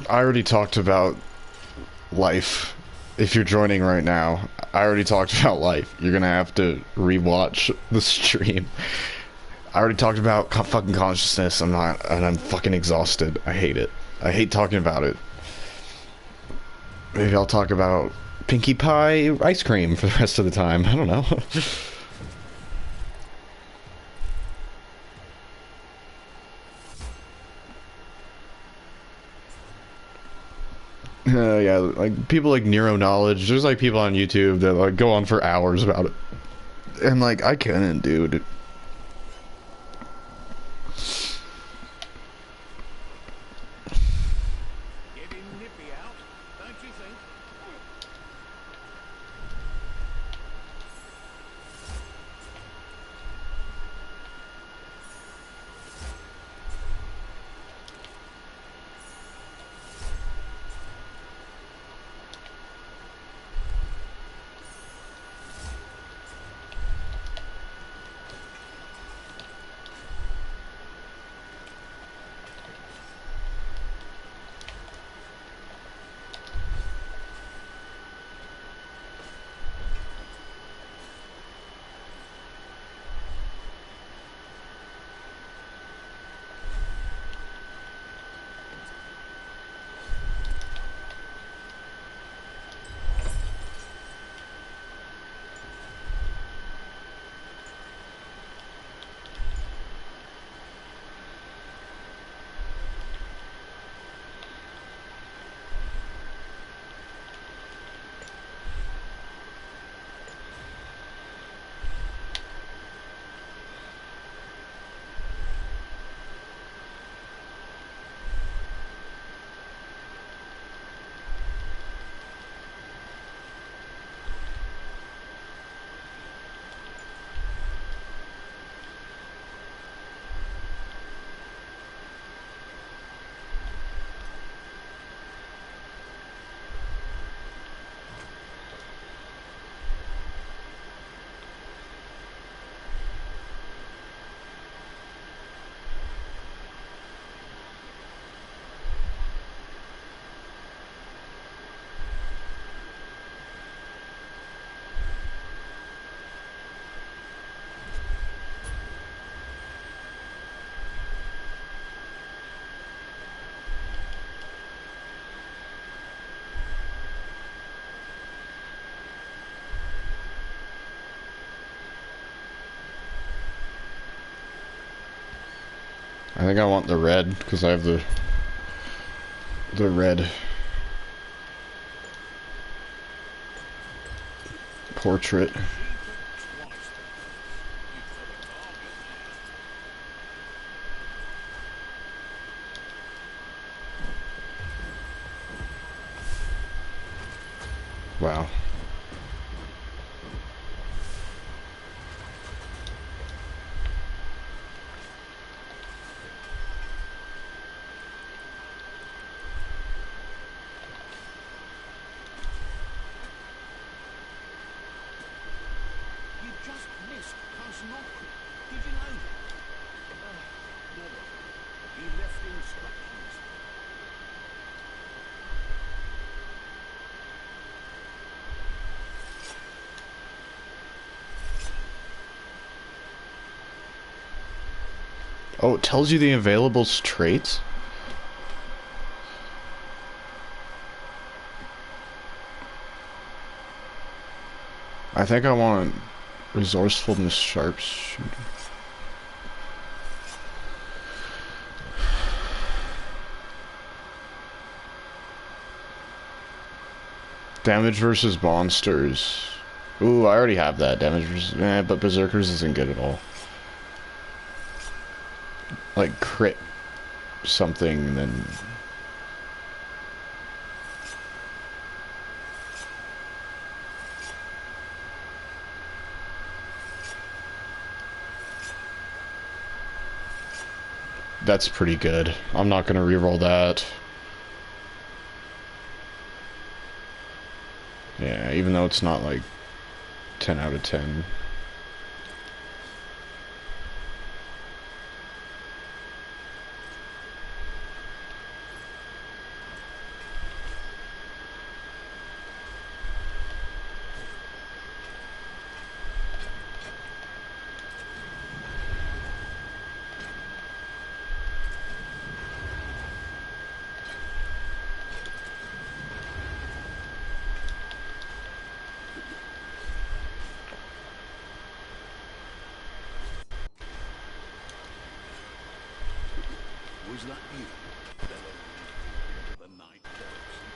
I already talked about life. If you're joining right now, I already talked about life. You're gonna have to rewatch the stream. I already talked about fucking consciousness. And I'm fucking exhausted. I hate it. I hate talking about it. Maybe I'll talk about Pinkie Pie ice cream for the rest of the time. I don't know. Yeah, like people like Neuro Knowledge. There's like people on YouTube that like go on for hours about it, and like I couldn't, dude.
Getting nippy out, don't you think?
think I want the red because I have the red portrait. Wow.
You just missed Cousin Otto. Did you know that? Never. He left instructions.
Oh, it tells you the available traits? I think I want resourcefulness, sharpshooter. Damage versus monsters. Ooh, I already have that. Damage versus... but Berserkers isn't good at all. Like, crit something, and then... That's pretty good. I'm not gonna reroll that. Yeah, even though it's not like 10 out of 10.
Was that you, bellowing into the night, Dawson?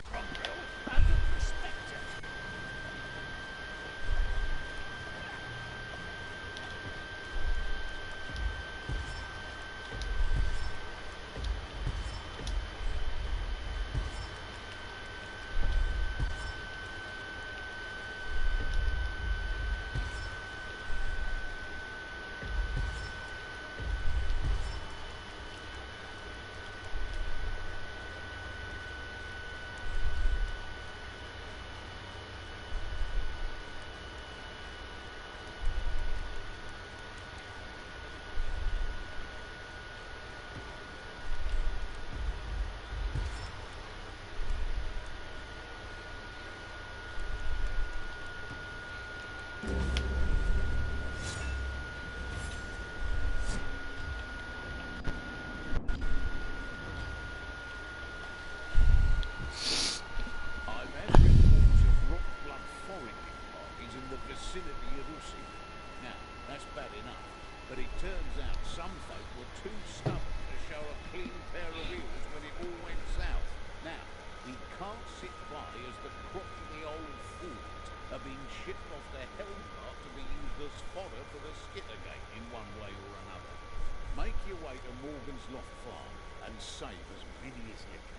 Cromwell and the Prospector. I've had reports of rock-blood foraging parties in the vicinity of Ussy. Now, that's bad enough, but it turns out some folk were too stubborn to show a clean pair of ears when it all went south. Now, we can't sit by as the crotchety old fools are being shipped off the Helmcart to be used as fodder for the Skittergate in one way or another. Make your way to Morgan's Loft Farm and save as many as you can.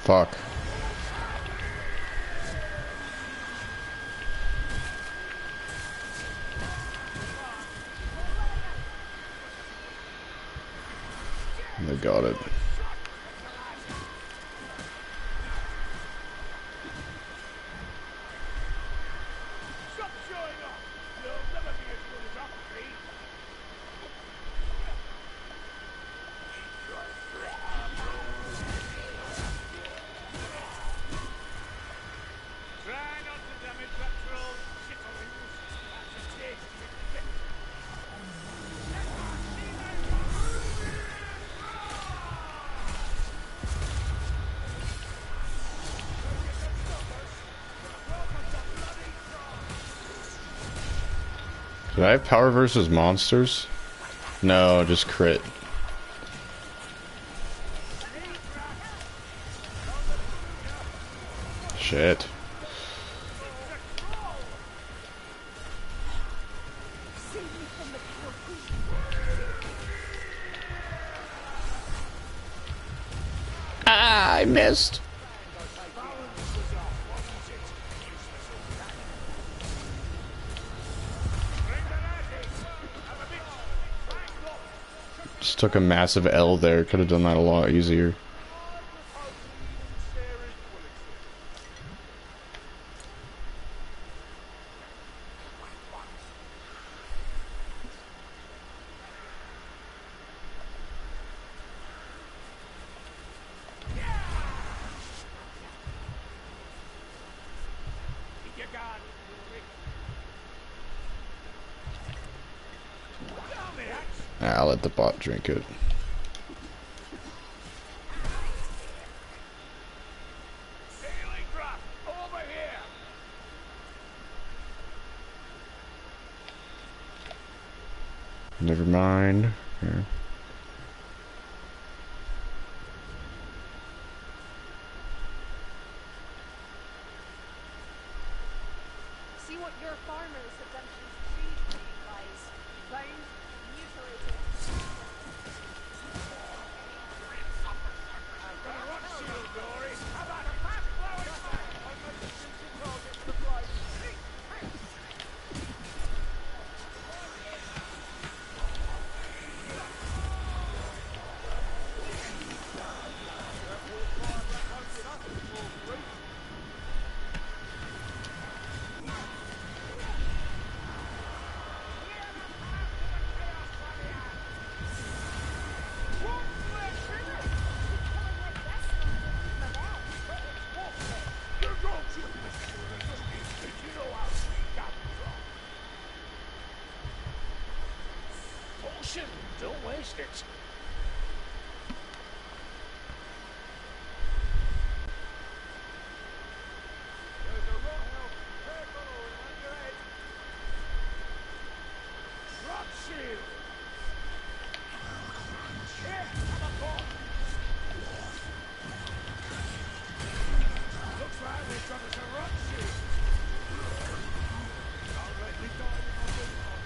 Fuck. They got it.
Stop showing off. You'll never be as good as Huckabee. Try not to damage that troll's chitterlings. That's a tasty bit.
Did I have power versus monsters? No, just crit. Shit.
Save me from the power.
Ah, I missed. Just took a massive L there. Could have done that a lot easier.
Keep your guard, Ulrich. Down the hatch.
I'll let the bot drink it.
Sailing craft, over here.
Never mind. Here.
See what your farmers have done to these trees for you guys. Bound, mutilated.
Rock shield, Dory. How about a fast flowing back? I'm making shooting targets to fly. You don't shoot the shield at just instant. You know how sweet that from. Potion, don't waste it. There's a rot help. Careful or it'll hit your head. Rot shield. Here, have a ball. Looks like we've got us a rot shield. Don't let me die with my boots on.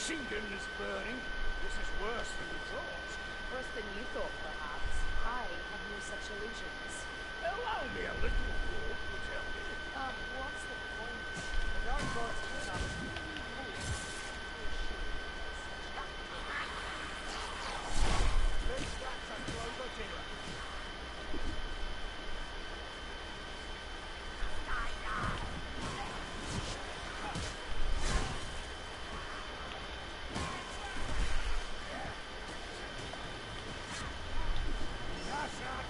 Ossington is burning. This is worse than we thought.
Worse than you thought, perhaps. I have no such illusions.
Allow me a little walk, you tell me.
What's the point? The dark gods put up
This rat's a clover dealer. That's right.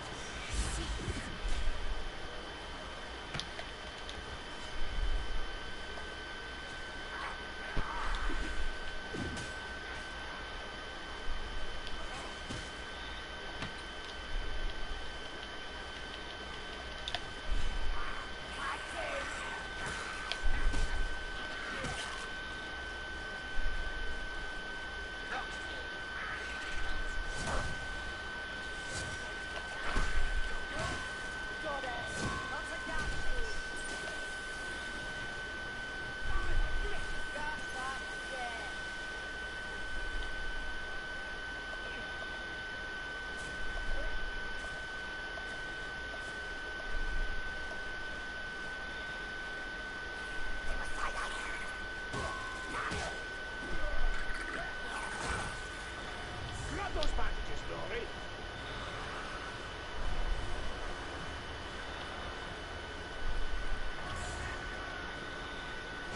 Grab those bandages, Dory.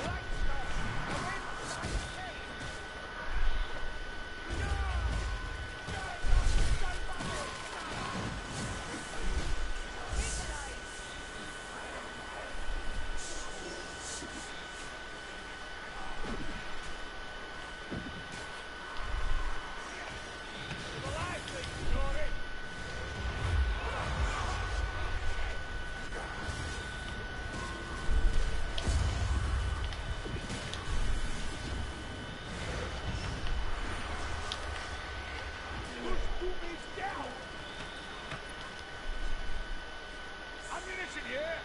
Right, stop. Now inside the cave. The live thing, Dory. Push Boomies down. Ammunition here.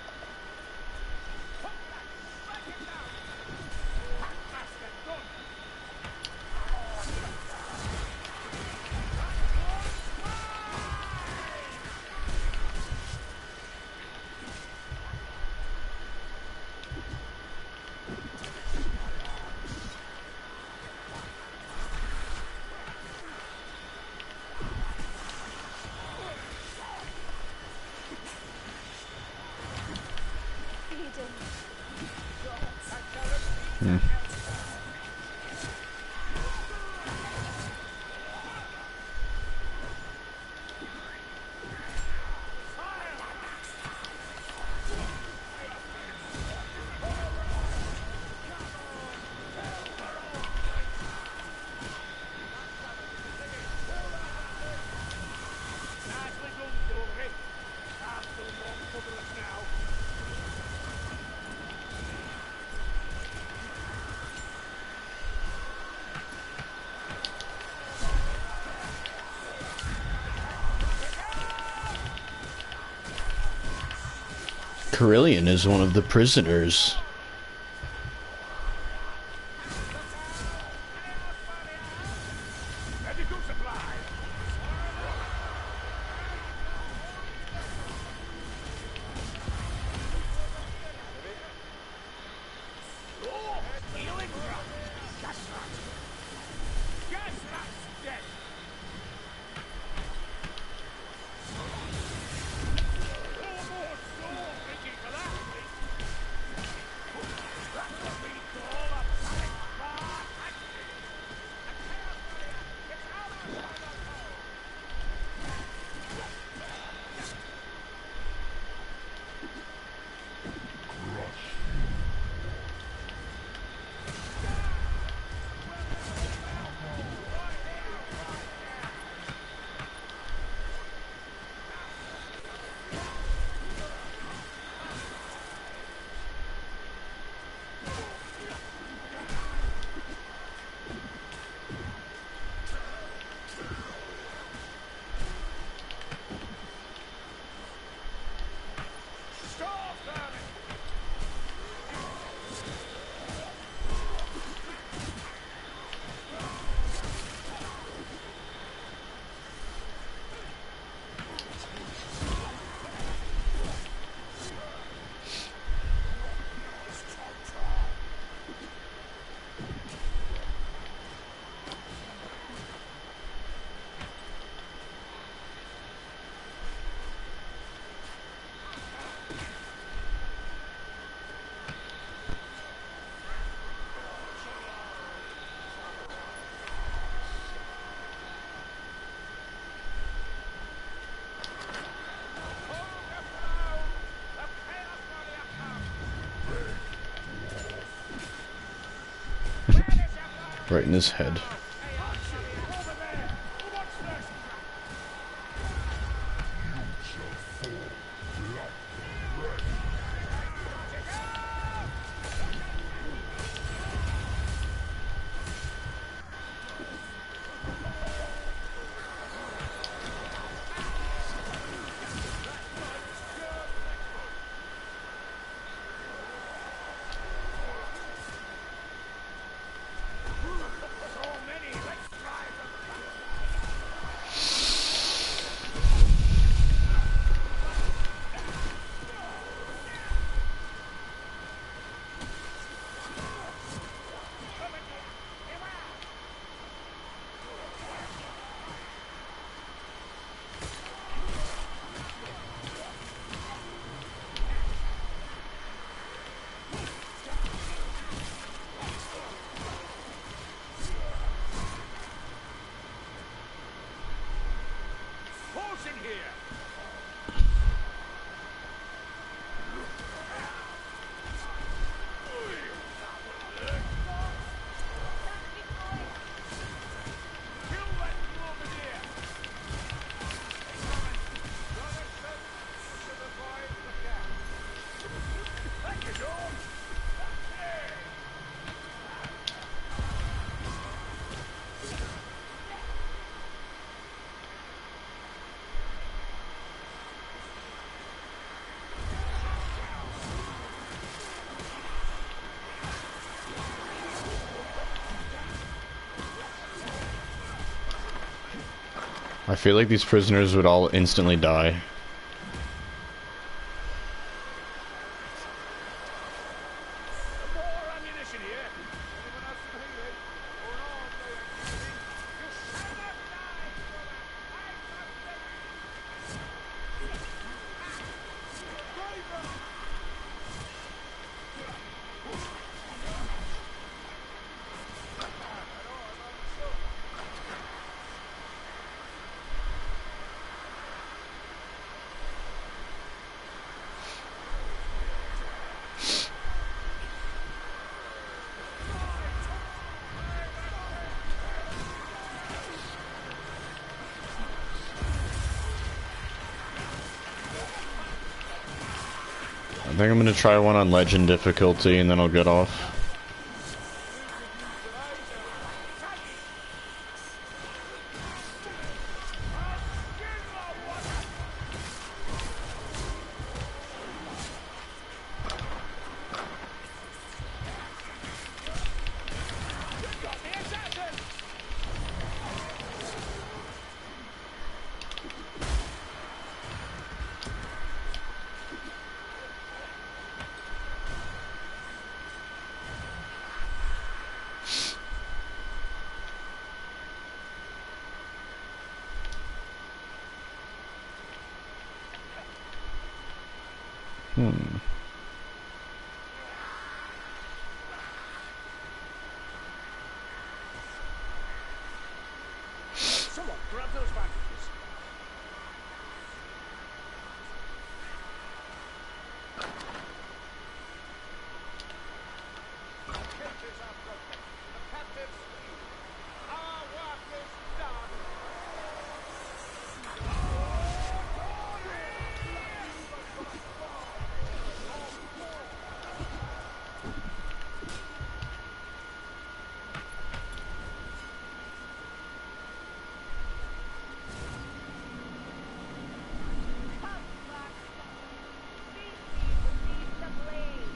Pop that. Strike him down. Bastard, done.
Eden.
Nicely done, Dory. I've done won't cover us now.
Carillion is one of the prisoners.
Medical supply. Oh, healing drop. Gas rat. Gas rat's dead. Oh, more soul thinking for that, please.
Right in his head.
Over there! What's this? So many! Let's drive them back! Who's in here? Kill that Grenadier! Jonathan, to the boys the cat. Thank you, George. Hey!
I feel like these prisoners would all instantly die.
More ammunition here. Anyone else feeling? Or all they are shooting? You shall not die, brother. I must drive them.
I think I'm gonna try one on legend difficulty and then I'll get off.
Someone grab those bandages. Cages are broken. The captives free. Our work is done.
Come, Black. Feed me beneath the blade.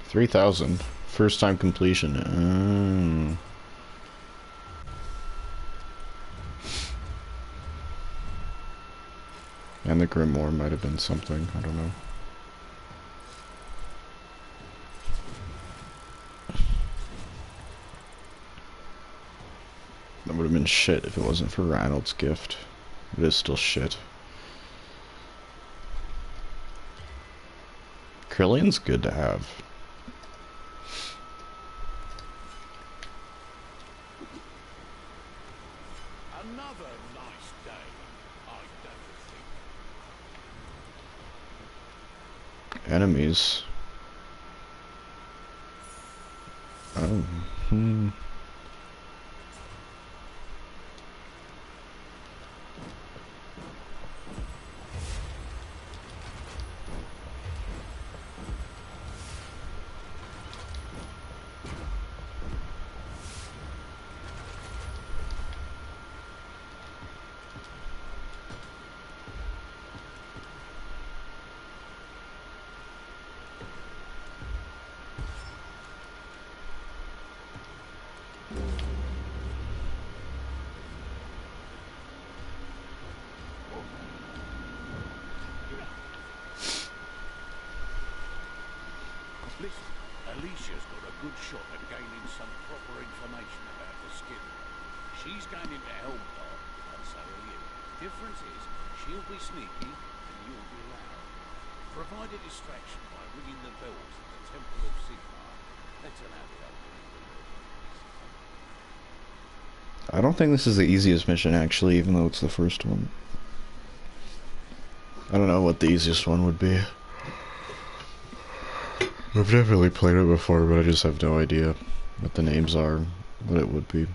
3,000. First time completion. And the Grimoire might have been something. I don't know. That would have been shit if it wasn't for Ranald's gift. It is still shit. Krillion's good to have.
Another nice day, I don't think.
Enemies. Oh. Hmm.
Listen, Alicia's got a good shot at gaining some proper information about the skin. She's going into Helmdar, and so are you. Difference is, she'll be sneaky, and you'll be loud. Provide a distraction by ringing the bells at the Temple of Sigmar. Let's allow the opening.
I don't think this is the easiest mission, actually, even though it's the first one. I don't know what the easiest one would be. I've definitely played it before, but I just have no idea what the names are, what it would be.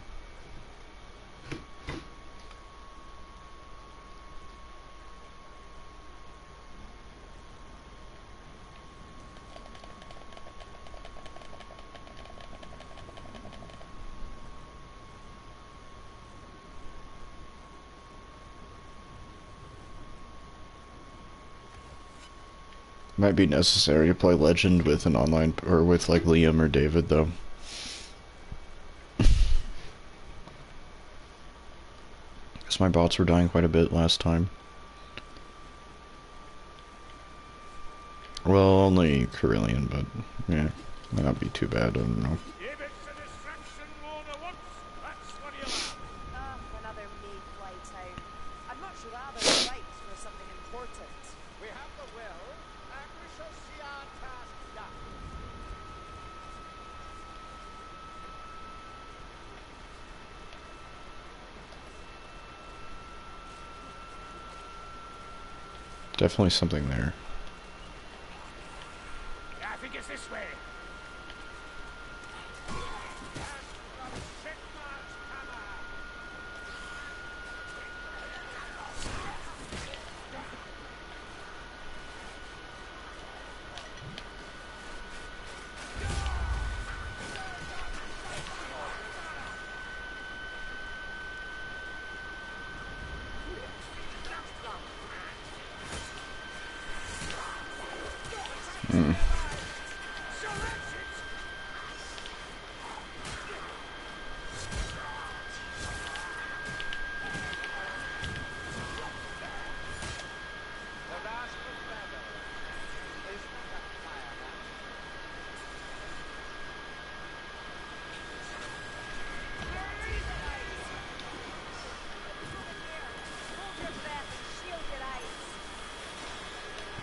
Might be necessary to play Legend with an online, or with like Liam or David, though. Because my bots were dying quite a bit last time. Well, only Carillion, but yeah, might not be too bad, I don't know.
If it's a distraction more than once, that's what you'll have.
Another Mayfly town. I'd much rather fight for something important.
We have the will, and we shall see our task done.
Definitely something there.
I think it's this way.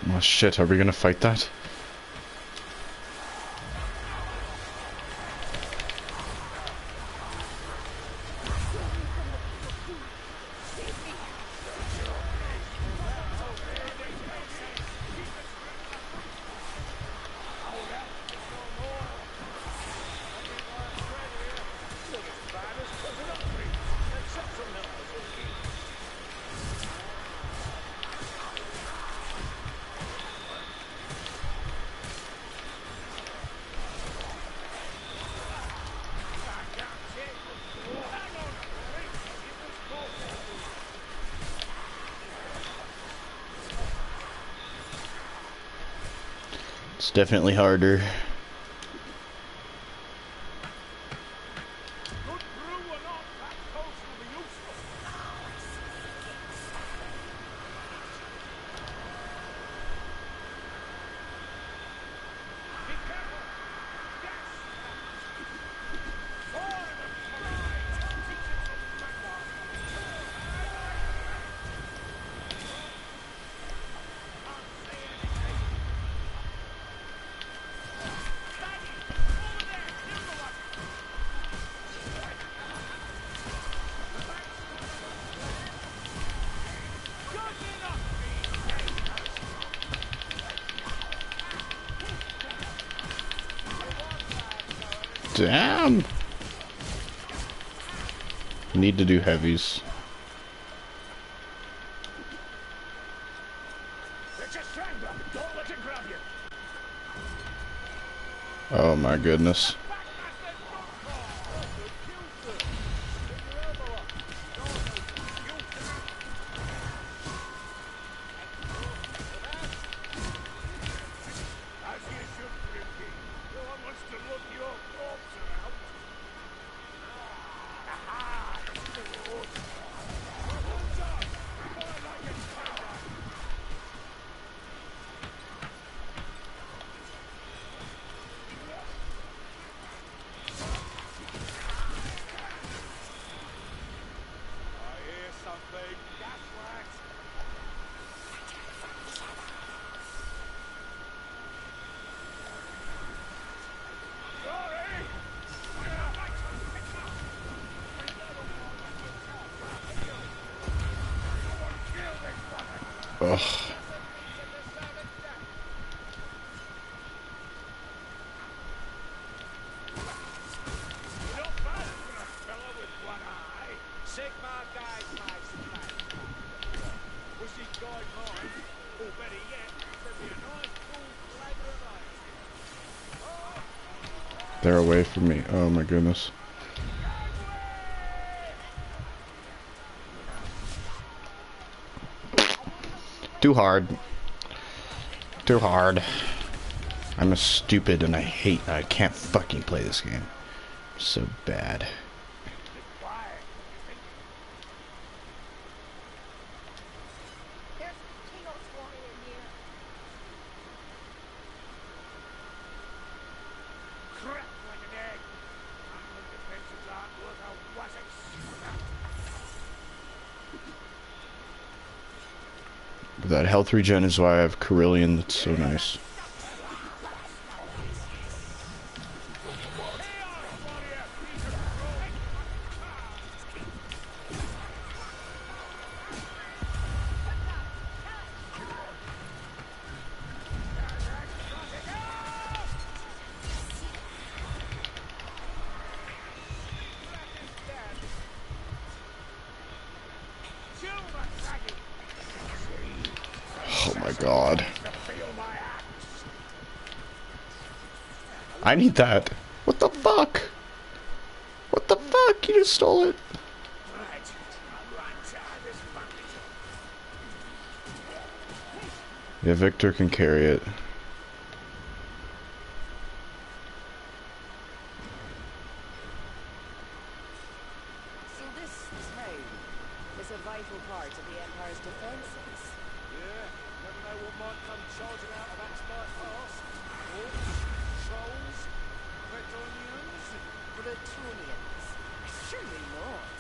Oh shit, are we gonna fight that? It's definitely harder.
Good brew or not, that toast will be useful. Be careful. Yes. Four of them collide. Teachers of Magmar. Can't say anything.
Damn. Need to do heavies.
It's a strangler. Don't let it grab you.
Oh my goodness.
As you should, Grimby. No one wants to look your corpse around. Aha! It's the road. What's up? More like a spider. I hear something. That's right. Sorry!
Ugh.
Not bad for a fellow with one eye. Sigma guide my strength. Was he guide mine? Or better yet, send me a nice full flavour of ice.
They're away from me. Oh my goodness. Too hard. Too hard. I'm a stupid and I can't fucking play this game. So bad.
Quiet.
There's Chaos Warrior here.
Crack like an egg. Unlike defenses aren't worth a what's
That health regen is why I have Carillion. That's so nice. Oh my god. I need that. What the fuck? What the fuck? You just stole it. Yeah, Victor can carry it.
So this town is a vital part of the Empire's defenses.
Yeah, never know what might come charging out of Axbite Pass. Orcs, trolls, Bretonians.
Bretonians? Surely not.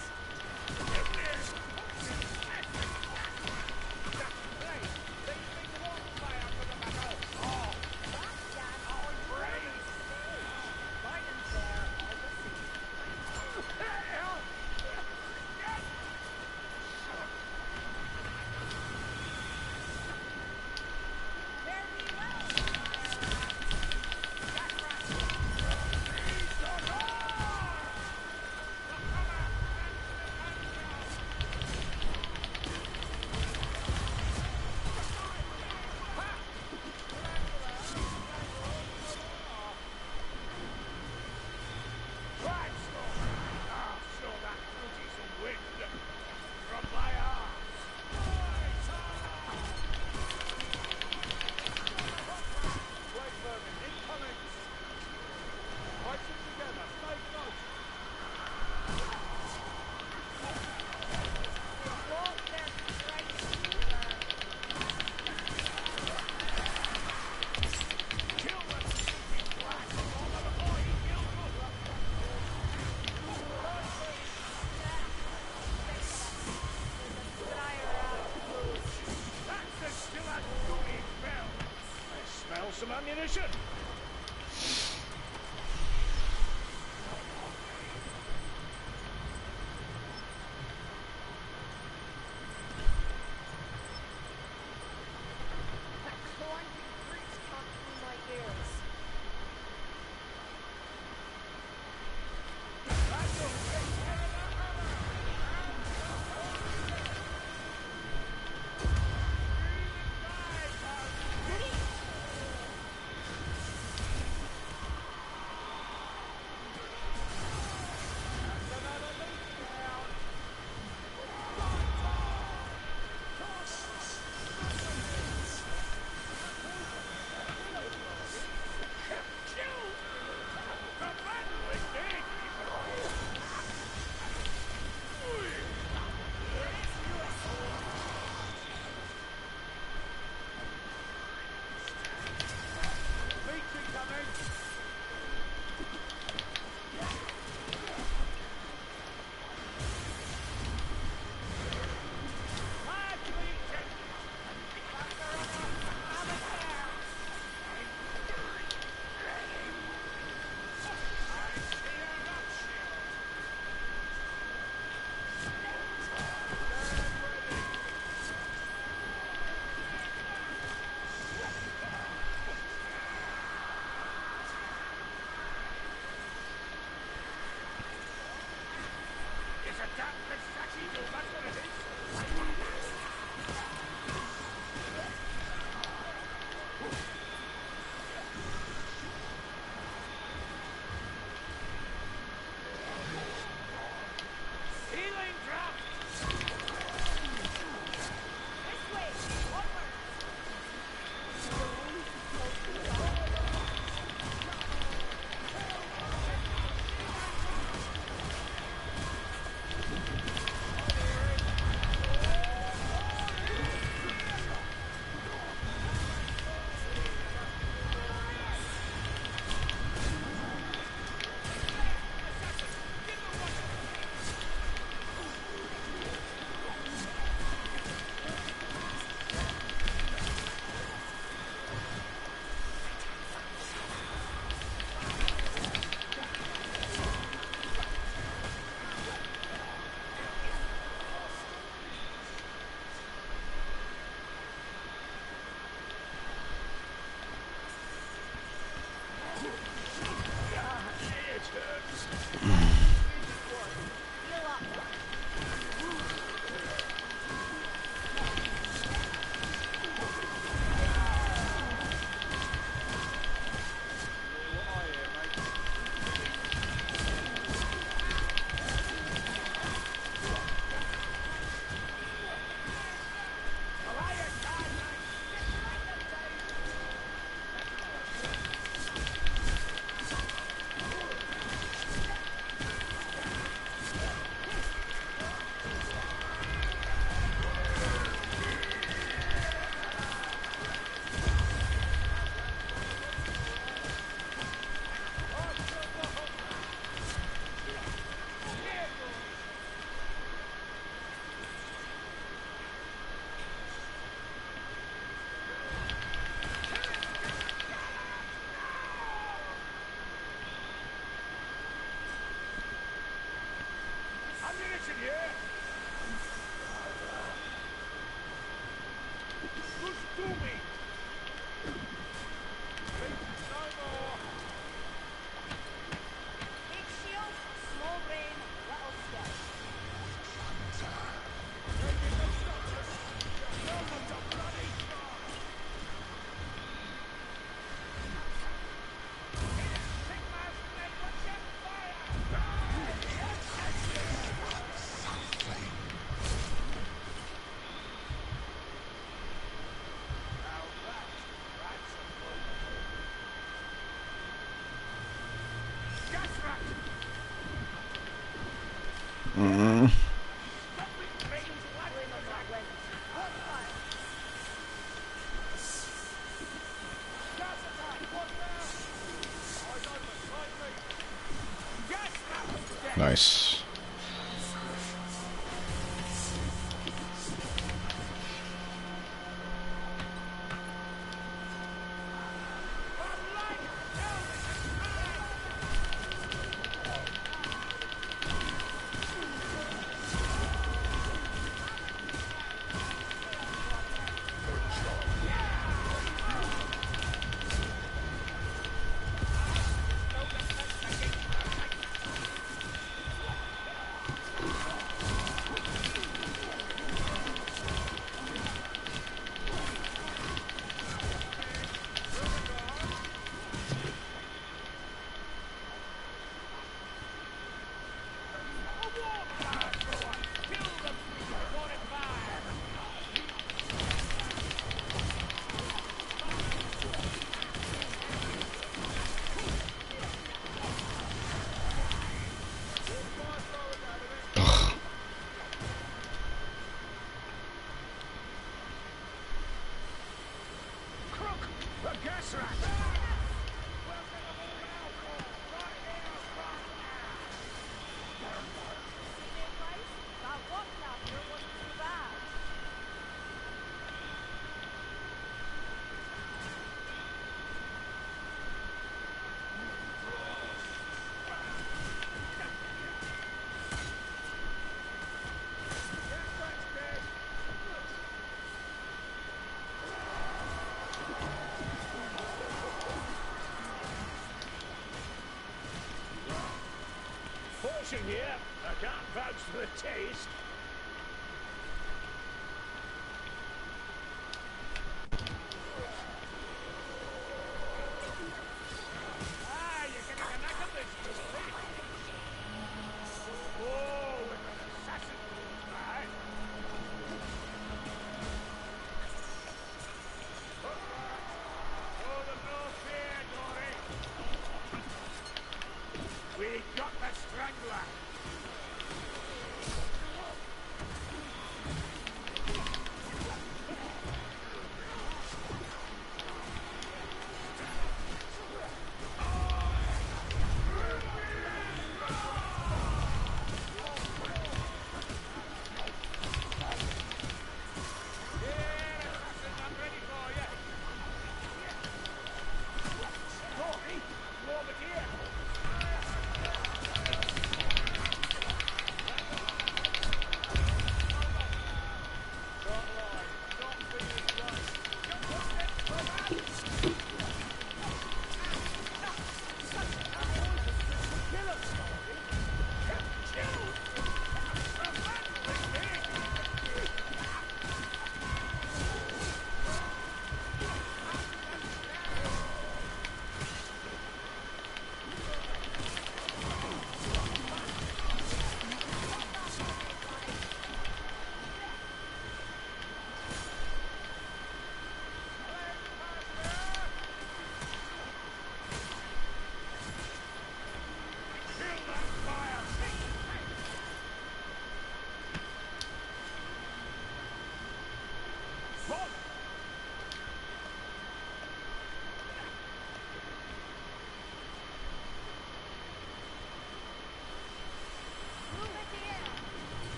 Some ammunition.
That clanking creaks come through my ears.
Damn Kashaki, that's what it is. Healing draft.
This way! Onward! Heal up!
Ammunition here. Push to me. No more.
Big shield, small brain, little skill.
Mm. Nice.
caution here. I can't vouch for the taste. Ah, you're getting a knack of this, Julie. Oh, with an assassin goes by. Oh, there's no fear, Dory. We got the strangler.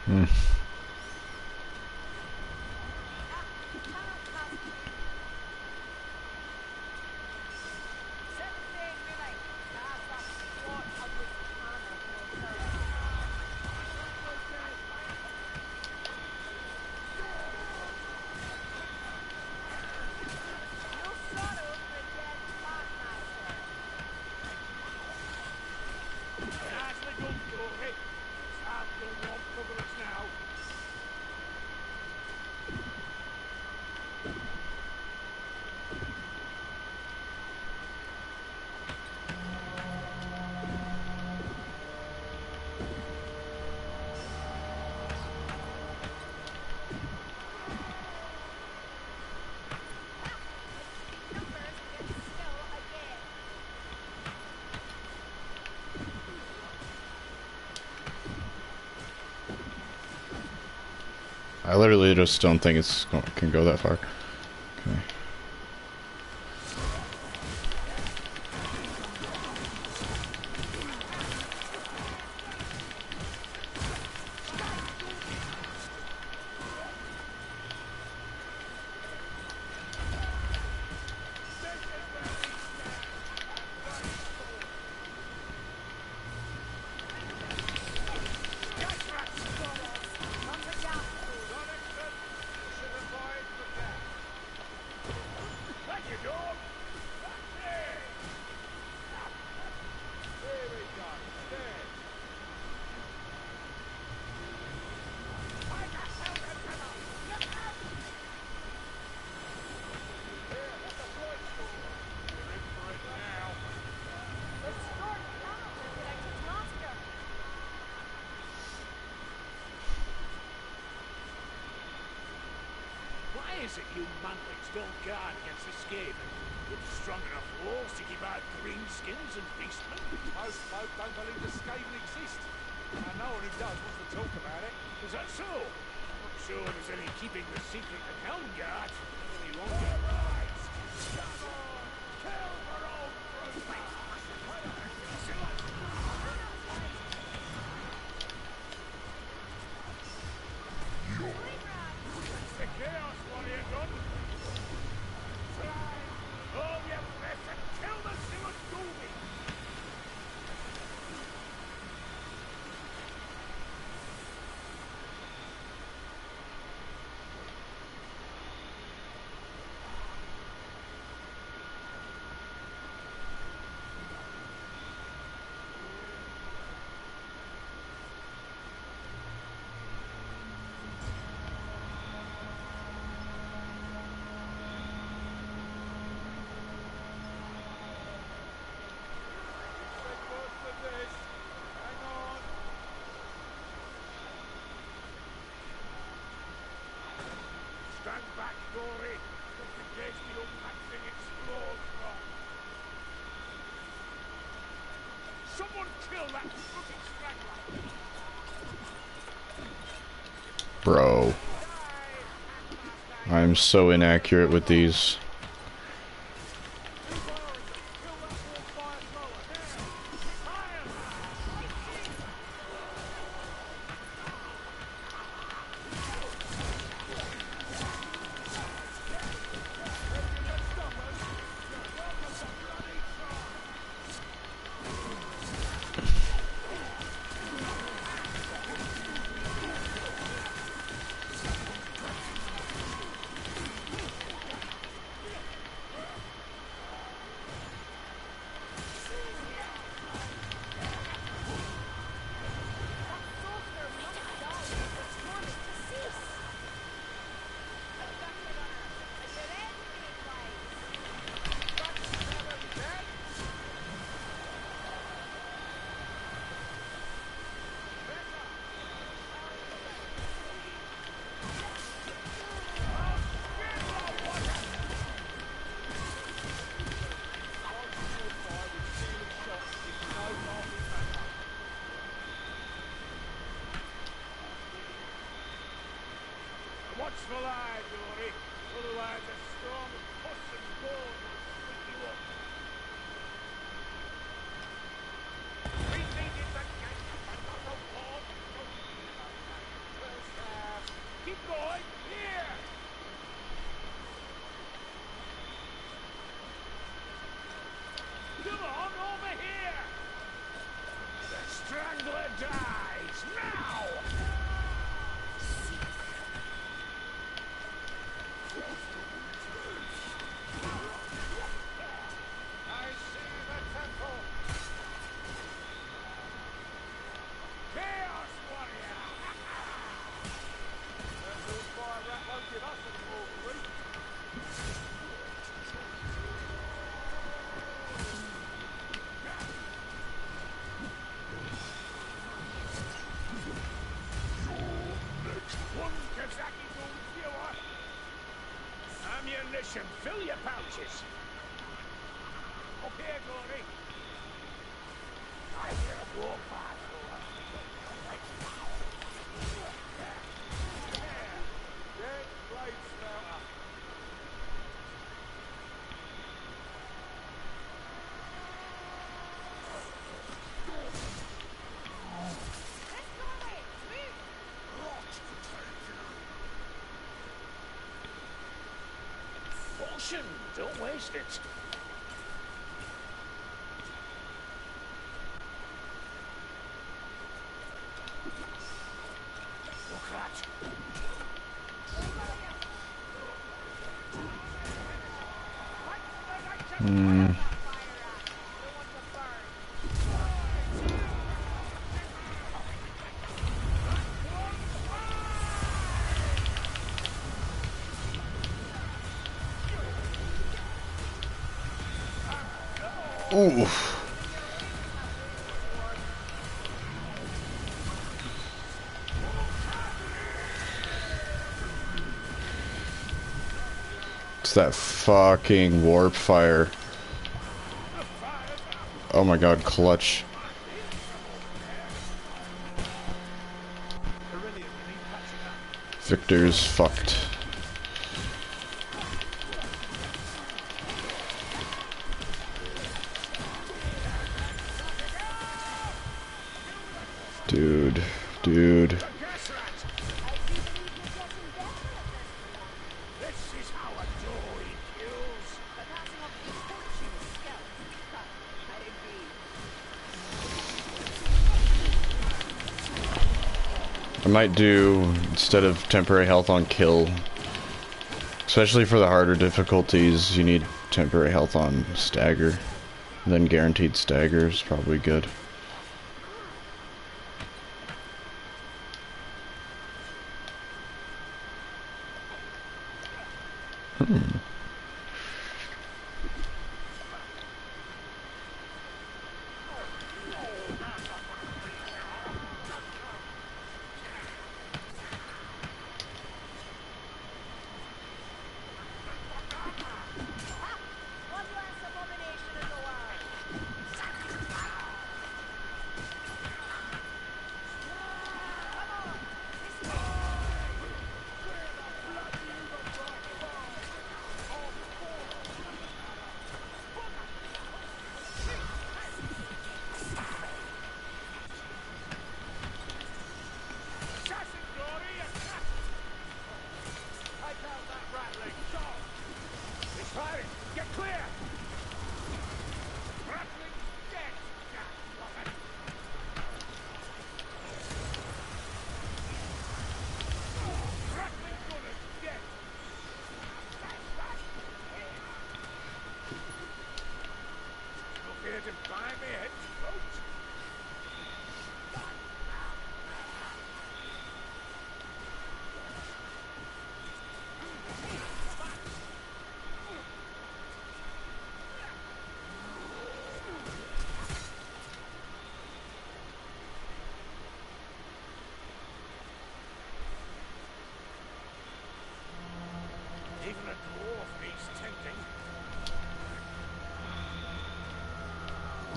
Hmm.
Nicely done, Dory. Start the one cover us now.
I literally just don't think it's can go that far. Okay.
Thank you, dog. That's it. There we go. There. Here, that's a point for you. We're in for it now. Why is it you manlings don't guard against escape? With strong enough walls to keep out greenskins and beastmen?
Most folk don't believe the Skaven exist. And no one who does wants to talk about it.
Is that so? Not sure there's any keeping the secret at Helmgart. Only one get right. Come on, kill for old Bruce. The chaos warrior gun. Fly. Hold your breath and kill the Siward Gooby. Dory. Just in case we don't that thing explodes, Rob. Someone kill that fucking straggler.
Bro. I'm so inaccurate with these.
Watch the line, Dory. Otherwise, a storm of puss and gold will sweep you up. We needed the gate and not the wall. Keep going. Here. Come on, over here. The strangler dies now. I see the temple. Chaos warrior. That little fire rat won't give us any more grief. One Kazaki gold viewer. Ammunition, fill your pouches. Up here, Dory. I hear a war path. Dead blade spouter. Potion, don't waste it. Look at that.
Ooh. It's that fucking warp fire. Oh my god, clutch. Victor's fucked. Dude.
This is how a Dory kills.
I might do, instead of temporary health on kill, especially for the harder difficulties, you need temporary health on stagger. Then guaranteed stagger is probably good.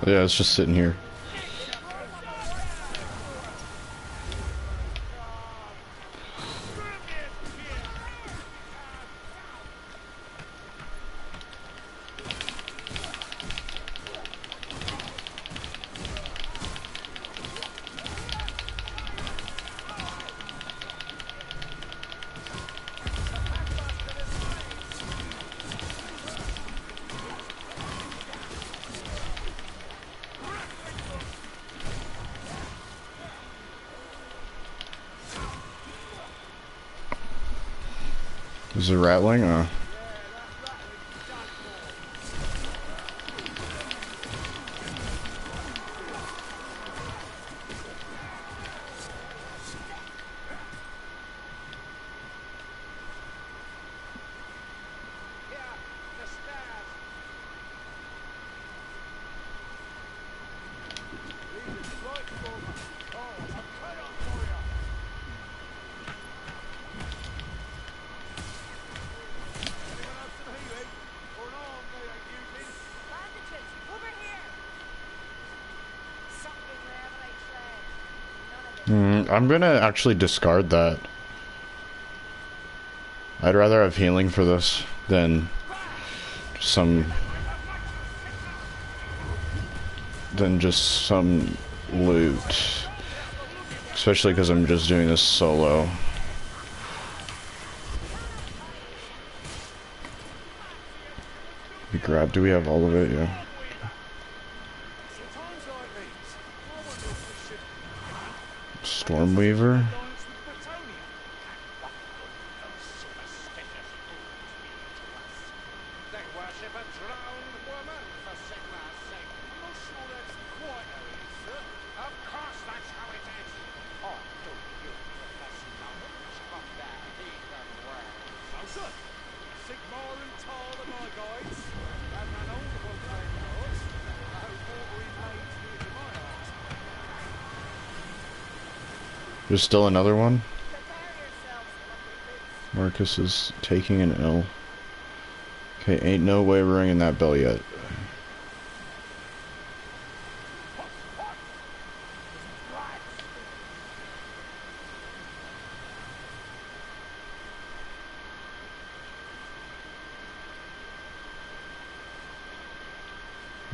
Yeah, it's just sitting here. Is it rattling?
Bandages, over here! Something wherever I tread. None of it.
I'm gonna actually discard that. I'd rather have healing for this than just some loot. Especially because I'm just doing this solo. We grab, do we have all of it? Yeah.
Times like these, I wonder if we should
Stormweaver?
alliance with Bretonia. Those superstitious fools mean to us. They worship a drowned woman, for Sigmar's sake. I'm not sure that's quite how it is, sir. Of course that's how it is. Or do you profess knowledge of their heathen ways? No, sir. Sigmar and Tal are my guides. And an old name yours. I hope watery maids near to my heart.
There's still another one?
Prepare yourselves, lovely boots.
Marcus is taking an L. Okay, ain't no wavering in that bell yet.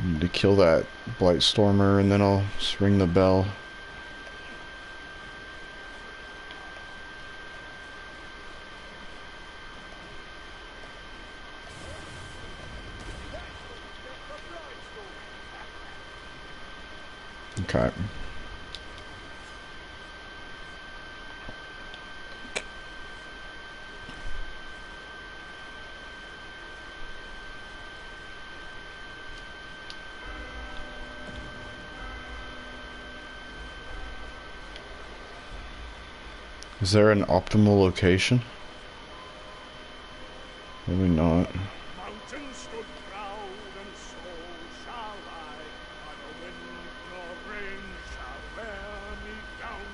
Need to kill that Blightstormer and then I'll ring the bell. Okay. Is there an optimal location? Probably not.
Mountains stood proud, and so shall I. Neither wind nor rain shall wear me down.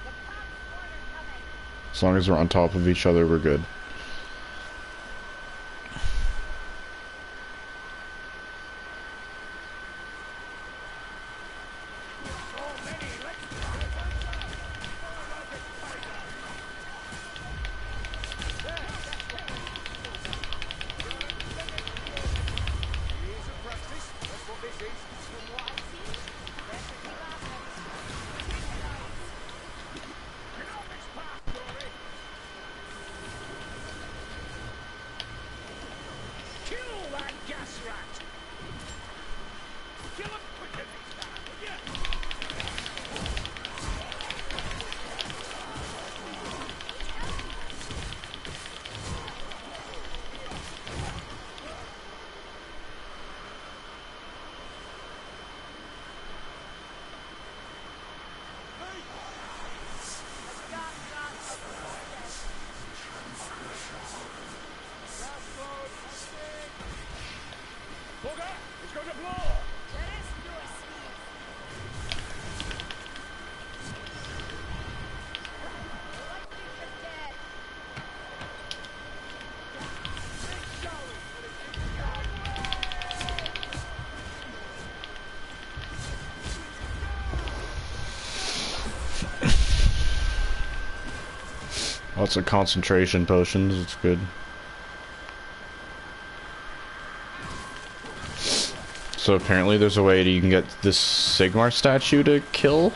The path's order coming.
As long as we're on top of each other, we're good.
Years of practice, that's what this is.
From what I've seen, they're pretty bastards.
Get off this path, Dory!
Lots of concentration potions, it's good. So apparently there's a way you can get this Sigmar statue to kill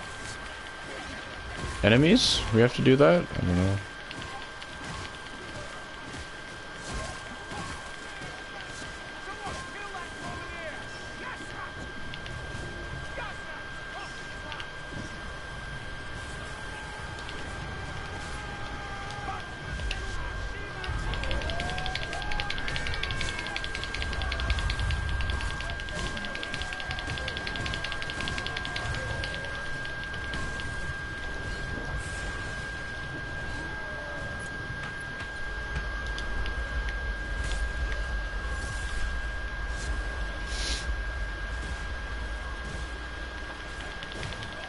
enemies? We have to do that? I don't know.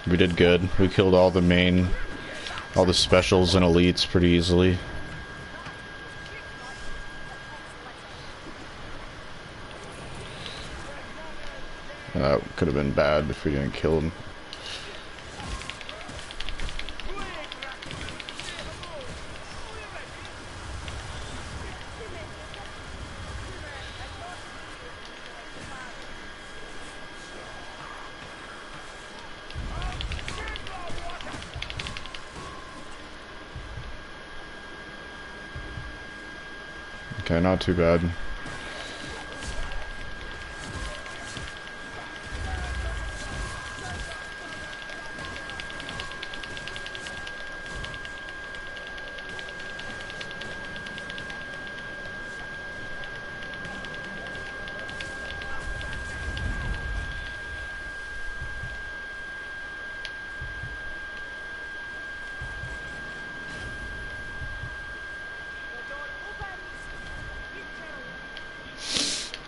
We did good. We killed all the specials and elites pretty easily. That could have been bad if we didn't kill him. Okay, not too bad.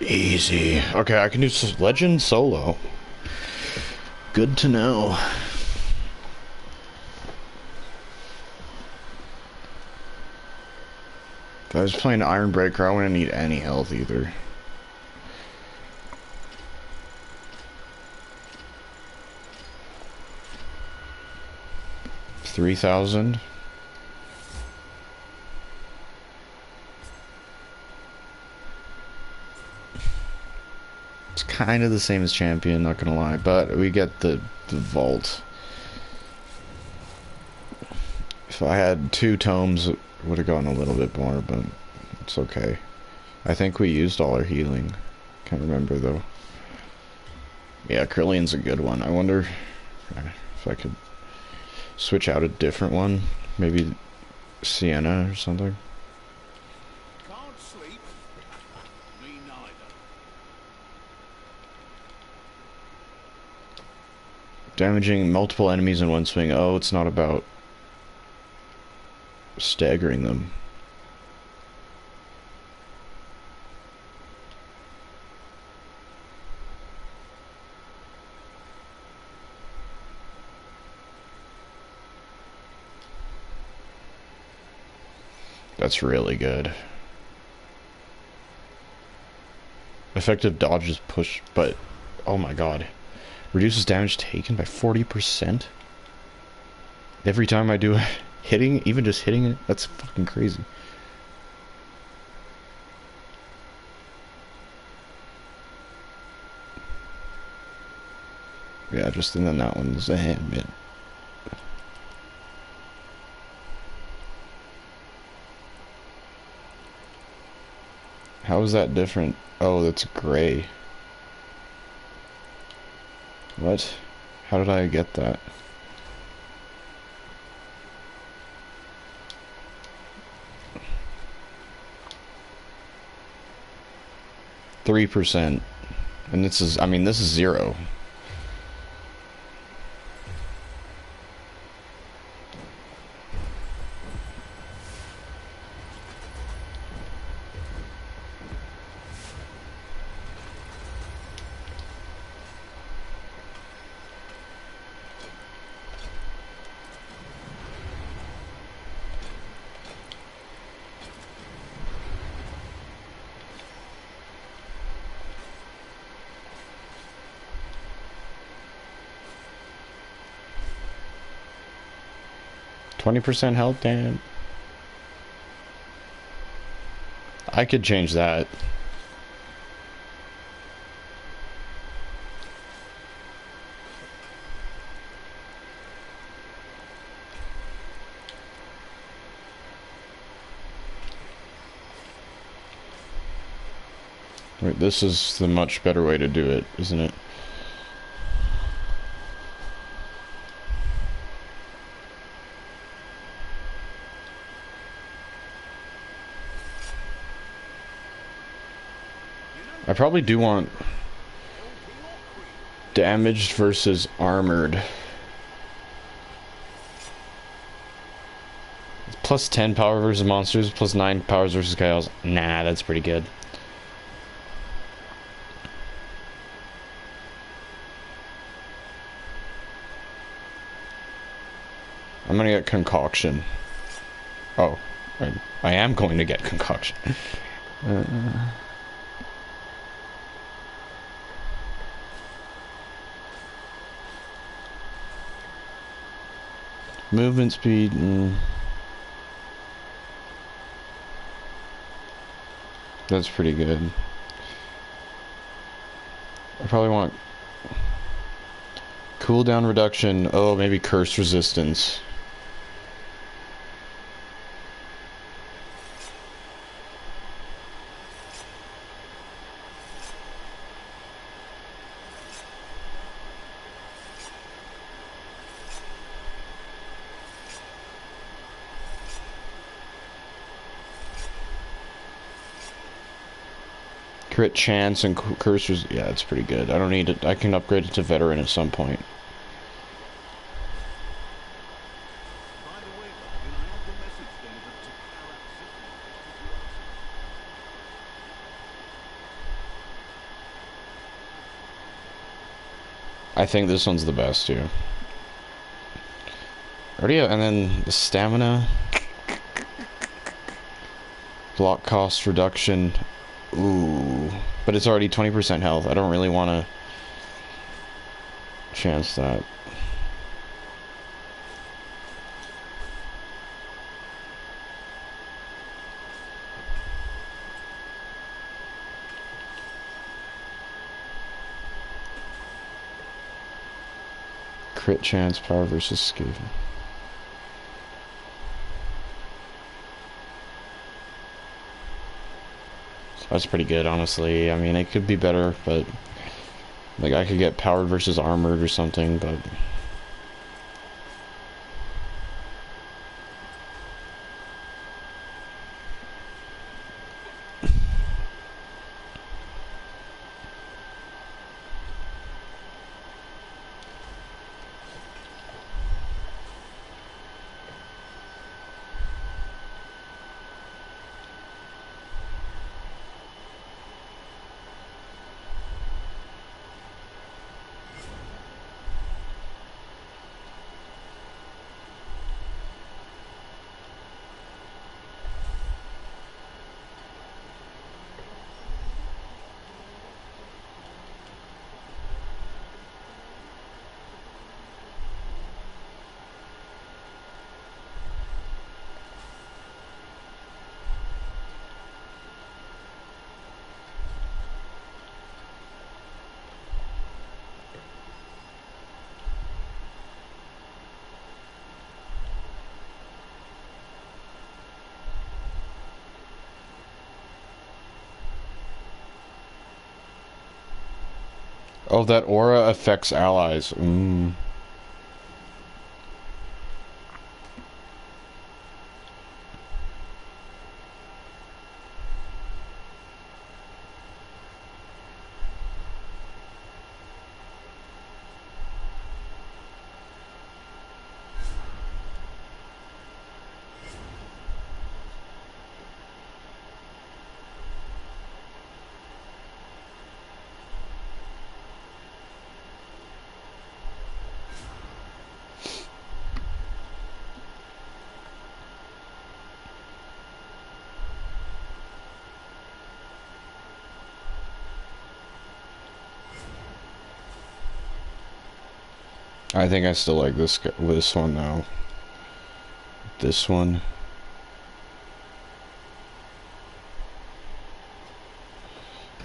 Easy. Okay, I can do Legend solo. Good to know. If I was playing Iron Breaker, I wouldn't need any health either. $3,000. It's kind of the same as Champion, not gonna lie, but we get the vault. If I had 2 tomes, it would have gotten a little bit more, but it's okay. I think we used all our healing. Can't remember though. Yeah, Krillian's a good one. I wonder if I could switch out a different one. Maybe Sienna or something.
Can't sleep? Me neither.
Damaging multiple enemies in one swing. Oh, it's not about staggering them. That's really good. Effective dodge is push, but oh my god. Reduces damage taken by 40%? Every time I do hitting, even just hitting it, that's fucking crazy. Yeah, just and then that one's a hit. How is that different? Oh, that's gray. What? How did I get that? %, and this is, I mean, this is 0. %20 health, damn. I could change that. Wait, this is the much better way to do it, isn't it? I probably do want damaged versus armored. Plus 10 power versus monsters, plus 9 powers versus chaos. Nah, that's pretty good. I'm gonna get concoction. Oh, I am going to get concoction. Movement speed. That's pretty good. I probably want cooldown reduction. Oh, maybe curse resistance. Crit chance and cursors. Yeah, it's pretty good. I don't need it. I can upgrade it to veteran at some point.
By the way, Guardian, I have the message delivered to Karak
I think this one's the best too. Already, and then the stamina, block cost reduction. Ooh, but it's already 20% health. I don't really want to chance that. Crit chance, power versus Skaven. That's pretty good, honestly. I mean, it could be better, but like I could get powered versus armored or something, but oh, that aura affects allies. I think I still like this one though. This one.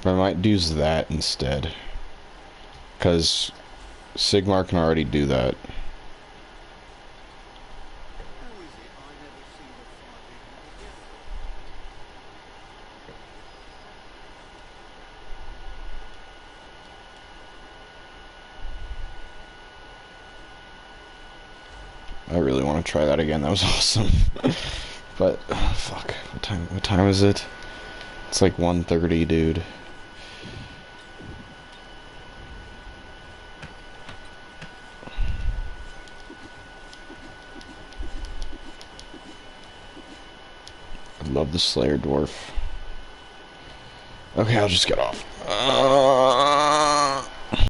I might use that instead. Because Sigmar can already do that.
How is it I never see the fighting again?
I really want to try that again. That was awesome. But fuck. What time is it? It's like 1:30, dude. I love the Slayer Dwarf. Okay, I'll just get off.